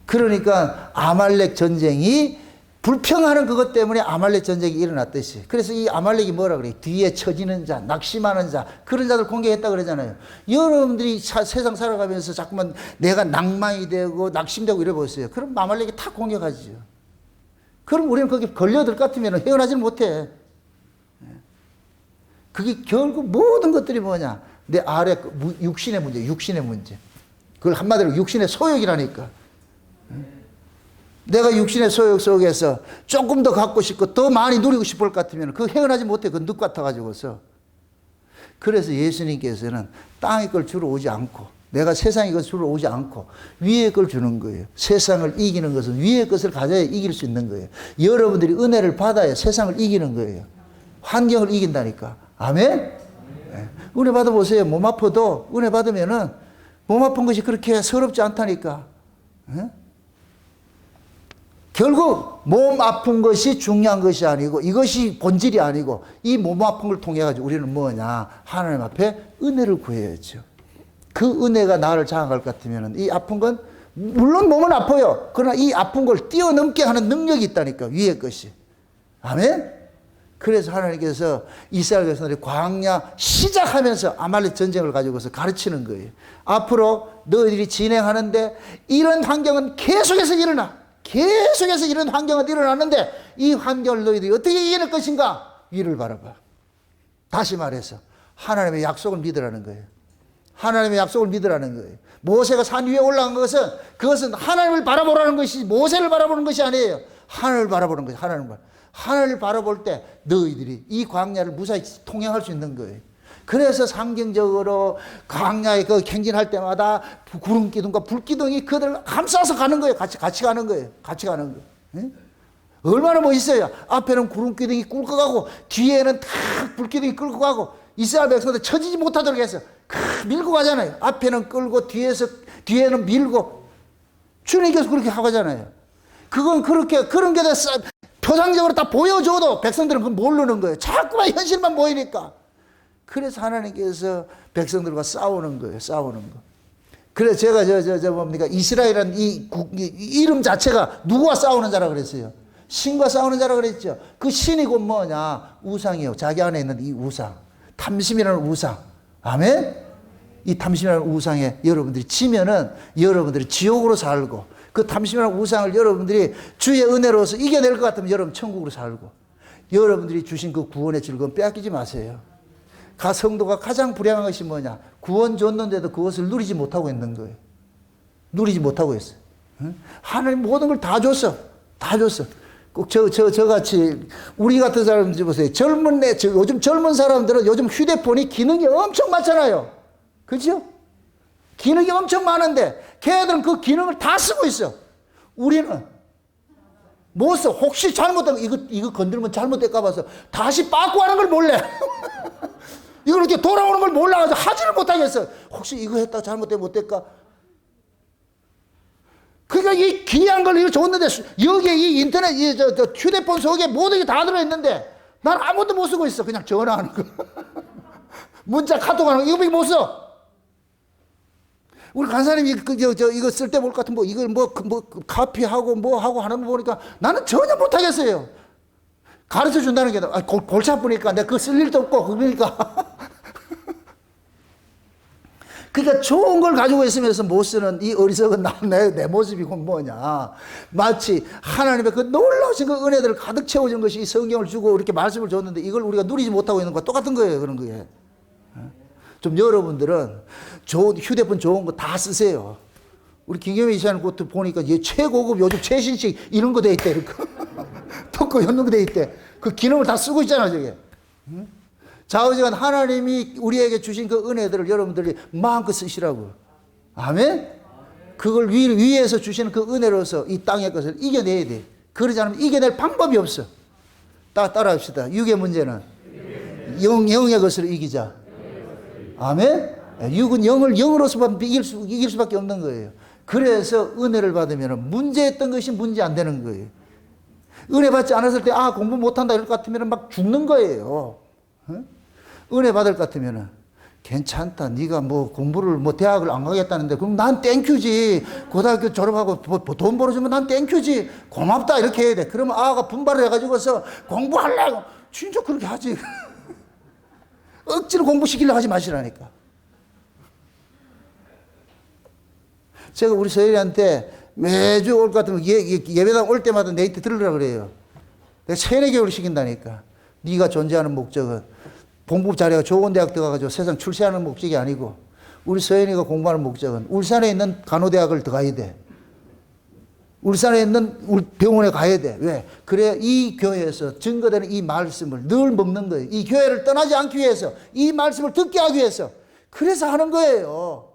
그러니까 아말렉 전쟁이 불평하는 그것 때문에 아말렉 전쟁이 일어났듯이. 그래서 이 아말렉이 뭐라 그래요? 뒤에 처지는 자, 낙심하는 자, 그런 자들 공격했다 그러잖아요. 여러분들이 세상 살아가면서 자꾸만 내가 낭만이 되고 낙심되고 이래 보세요. 그럼 아말렉이 다 공격하죠. 그럼 우리는 거기 걸려들 것 같으면 헤어나지는 못해. 그게 결국 모든 것들이 뭐냐? 내 아래 육신의 문제, 육신의 문제. 그걸 한마디로 육신의 소욕이라니까. 내가 육신의 소욕 속에서 조금 더 갖고 싶고 더 많이 누리고 싶을 것 같으면 그거 헤어나지 못해. 그 늪 같아가지고서. 그래서 예수님께서는 땅의 걸 주러 오지 않고 내가 세상의 걸 주러 오지 않고 위의 걸 주는 거예요. 세상을 이기는 것은 위의 것을 가져야 이길 수 있는 거예요. 여러분들이 은혜를 받아야 세상을 이기는 거예요. 환경을 이긴다니까. 아멘? 네. 은혜 받아보세요. 몸 아파도 은혜 받으면은 몸 아픈 것이 그렇게 서럽지 않다니까. 네? 결국 몸 아픈 것이 중요한 것이 아니고 이것이 본질이 아니고 이 몸 아픈 걸 통해 가지고 우리는 뭐냐? 하나님 앞에 은혜를 구해야죠. 그 은혜가 나를 장악할 것 같으면 이 아픈 건 물론 몸은 아파요. 그러나 이 아픈 걸 뛰어넘게 하는 능력이 있다니까. 위의 것이. 아멘? 그래서 하나님께서 이스라엘 백성들이 광야 시작하면서 아말렉 전쟁을 가지고서 가르치는 거예요. 앞으로 너희들이 진행하는데 이런 환경은 계속해서 일어나. 계속해서 이런 환경은 일어나는데 이 환경을 너희들이 어떻게 이겨낼 것인가? 위를 바라봐. 다시 말해서 하나님의 약속을 믿으라는 거예요. 하나님의 약속을 믿으라는 거예요. 모세가 산 위에 올라간 것은 그것은 하나님을 바라보라는 것이 모세를 바라보는 것이 아니에요. 하나님을 바라보는 것이 하나님을 바라볼 때 너희들이 이 광야를 무사히 통행할 수 있는 거예요. 그래서 상징적으로 광야에 그 행진할 때마다 구름 기둥과 불 기둥이 그들을 감싸서 가는 거예요. 같이 가는 거예요. 같이 가는 거예요. 네? 얼마나 멋있어요. 앞에는 구름 기둥이 끌고 가고 뒤에는 탁 불 기둥이 끌고 가고 이스라엘 백성들 처지지 못하도록 해서 밀고 가잖아요. 앞에는 끌고 뒤에는 밀고 주님께서 그렇게 하고 가잖아요. 그건 그렇게 그런 게 표상적으로 다 보여줘도 백성들은 그걸 모르는 거예요. 자꾸만 현실만 보이니까. 그래서 하나님께서 백성들과 싸우는 거예요. 싸우는 거. 그래서 제가 뭡니까? 이스라엘이라는 이 이름 자체가 누구와 싸우는 자라 그랬어요? 신과 싸우는 자라 그랬죠. 그 신이 곧 뭐냐? 우상이요. 자기 안에 있는 이 우상. 탐심이라는 우상. 아멘? 이 탐심이라는 우상에 여러분들이 지면은 여러분들이 지옥으로 살고 그 탐심이라는 우상을 여러분들이 주의 은혜로서 이겨낼 것 같으면 여러분 천국으로 살고 여러분들이 주신 그 구원의 즐거움 빼앗기지 마세요. 성도가 가장 불행한 것이 뭐냐? 구원 줬는데도 그것을 누리지 못하고 있는 거예요. 누리지 못하고 있어요. 하나님 모든 걸 다 줬어. 다 줬어. 꼭 저같이 우리 같은 사람들 보세요. 요즘 젊은 사람들은 요즘 휴대폰이 기능이 엄청 많잖아요. 그죠? 기능이 엄청 많은데 걔들은 그 기능을 다 쓰고 있어. 우리는 못 써. 혹시 잘못된 이거 건들면 잘못될까 봐서 다시 빠꾸 하는 걸 몰래. 이걸 이렇게 돌아오는 걸 몰라가지고 하지를 못하겠어. 혹시 이거 했다가 잘못되면 못될까? 그러니까 이 귀한 걸 이거 줬는데 여기에 이 인터넷 저 휴대폰 속에 모든 게 다 들어있는데 난 아무것도 못 쓰고 있어. 그냥 전화하는 거. 문자 카톡 하는 거 이거 못 써. 우리 간사님이 이거 쓸 때 볼 것 같은 이걸 카피하고 하고 하는 거 보니까 나는 전혀 못하겠어요. 가르쳐 준다는 게 골치 아프니까 내가 그거 쓸 일도 없고 그러니까. 그러니까 좋은 걸 가지고 있으면서 못 쓰는 이 어리석은 내 모습이 뭐냐. 마치 하나님의 그 놀라우신 그 은혜들을 가득 채워준 것이 이 성경을 주고 이렇게 말씀을 줬는데 이걸 우리가 누리지 못하고 있는 것과 똑같은 거예요. 그런 거에. 좀 여러분들은 휴대폰 좋은 거 다 쓰세요. 우리 김경희 이사님 것도 보니까 최고급 요즘 최신식 이런 거 돼 있대. 이렇게. 토크 연는 거 돼 있대. 그 기능을 다 쓰고 있잖아, 저게. 좌우지간 하나님이 우리에게 주신 그 은혜들을 여러분들이 마음껏 쓰시라고. 아멘? 그걸 위에서 주시는 그 은혜로서 이 땅의 것을 이겨내야 돼. 그러지 않으면 이겨낼 방법이 없어. 따라합시다. 육의 문제는 영의 것을 이기자. 아멘? 육은 영으로서만 이길 수밖에 없는 거예요. 그래서 은혜를 받으면 문제했던 것이 문제 안 되는 거예요. 은혜 받지 않았을 때 공부 못한다 이럴 것 같으면 막 죽는 거예요. 은혜 받을 것 같으면 괜찮다. 네가 뭐 공부를 뭐 대학을 안 가겠다는데 그럼 난 땡큐지. 고등학교 졸업하고 돈 벌어주면 난 땡큐지. 고맙다 이렇게 해야 돼. 그러면 아가 분발을 해가지고서 공부하려고 진짜 그렇게 하지. 억지로 공부시키려고 하지 마시라니까. 제가 우리 서열이한테 매주 올 것 같으면 예배당 올 때마다 내한테 들으라 그래요. 내가 3-4개월 시킨다니까. 네가 존재하는 목적은 공부 잘해가 좋은 대학 들어가가지고 세상 출세하는 목적이 아니고 우리 서연이가 공부하는 목적은 울산에 있는 간호대학을 들어가야 돼. 울산에 있는 병원에 가야 돼. 왜? 그래 이 교회에서 증거되는 이 말씀을 늘 먹는 거예요. 이 교회를 떠나지 않기 위해서 이 말씀을 듣게 하기 위해서 그래서 하는 거예요.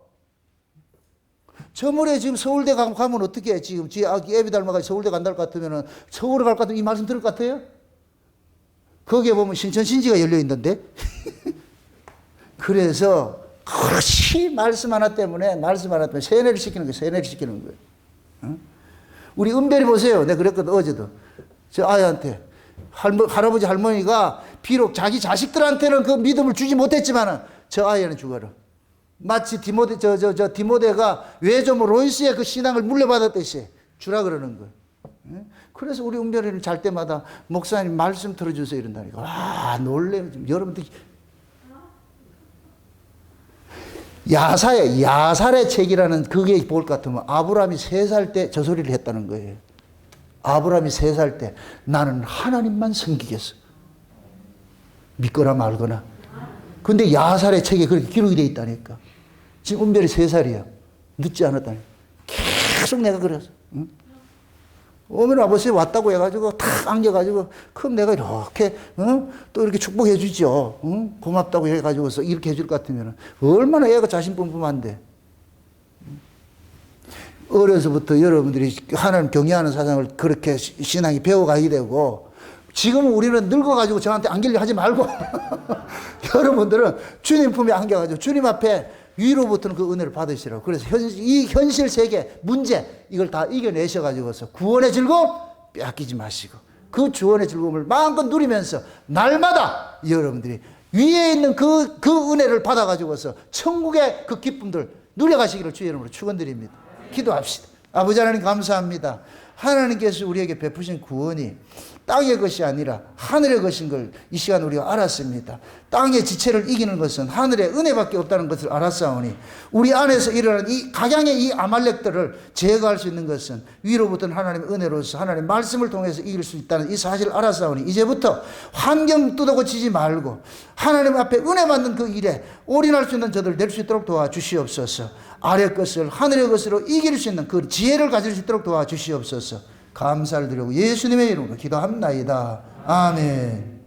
저물에 지금 서울대 가면 어떻게 해? 지금 지 아기 애비 닮아가지고 서울대 간다고 같으면은 서울에 갈 것 같으면 이 말씀 들을 것 같아요? 거기에 보면 신천신지가 열려 있는데. 그래서 그렇지 말씀 하나 때문에 세뇌를 시키는 거예요. 세뇌를 시키는 거예요. 응? 우리 은별이 보세요. 내가 그랬거든 어제도. 저 아이한테 할아버지 할머니가 비록 자기 자식들한테는 그 믿음을 주지 못했지만은 저 아이는 죽어라. 마치 디모데가 외조모 로이스의 그 신앙을 물려받았듯이 주라 그러는 거예요. 그래서 우리 은별이는 잘 때마다 목사님 말씀 들어주세요 이런다니까. 와 놀래요. 여러분들 야살의 책이라는 그게 볼 것 같으면 아브라함이 3살 때 저 소리를 했다는 거예요. 아브라함이 3살 때 나는 하나님만 섬기겠어. 믿거나 말거나. 근데 야살의 책에 그렇게 기록이 돼 있다니까. 지금 은별이 3살이야. 늦지 않았다니까. 계속 내가 그랬어. 응? 어머니 아버지 왔다고 해가지고 탁 안겨가지고 그럼 내가 이렇게 또 이렇게 축복해 주죠. 고맙다고 해가지고서 이렇게 해줄 것 같으면 얼마나 애가 자신뿐뿐한데. 어려서부터 여러분들이 하나님 경외하는 사상을 그렇게 신앙이 배워가야 되고 지금 우리는 늙어가지고 저한테 안기려 하지 말고 여러분들은 주님 품에 안겨가지고 주님 앞에 위로부터는 그 은혜를 받으시라고. 그래서 이 현실 세계 문제 이걸 다 이겨내셔가지고서 구원의 즐거움 빼앗기지 마시고 그 구원의 즐거움을 마음껏 누리면서 날마다 여러분들이 위에 있는 그 은혜를 받아가지고서 천국의 그 기쁨들 누려가시기를 주의 이름으로 축원드립니다. 기도합시다. 아버지 하나님 감사합니다. 하나님께서 우리에게 베푸신 구원이 땅의 것이 아니라 하늘의 것인 걸 이 시간 우리가 알았습니다. 땅의 지체를 이기는 것은 하늘의 은혜밖에 없다는 것을 알았사오니 우리 안에서 일어나는 이 각양의 이 아말렉들을 제거할 수 있는 것은 위로부터는 하나님의 은혜로서 하나님의 말씀을 통해서 이길 수 있다는 이 사실을 알았사오니 이제부터 환경 뜯어고치지 말고 하나님 앞에 은혜 받는 그 일에 올인할 수 있는 저들 될 수 있도록 도와주시옵소서. 아래 것을 하늘의 것으로 이길 수 있는 그 지혜를 가질 수 있도록 도와주시옵소서. 감사를 드리고 예수님의 이름으로 기도합나이다. 아멘.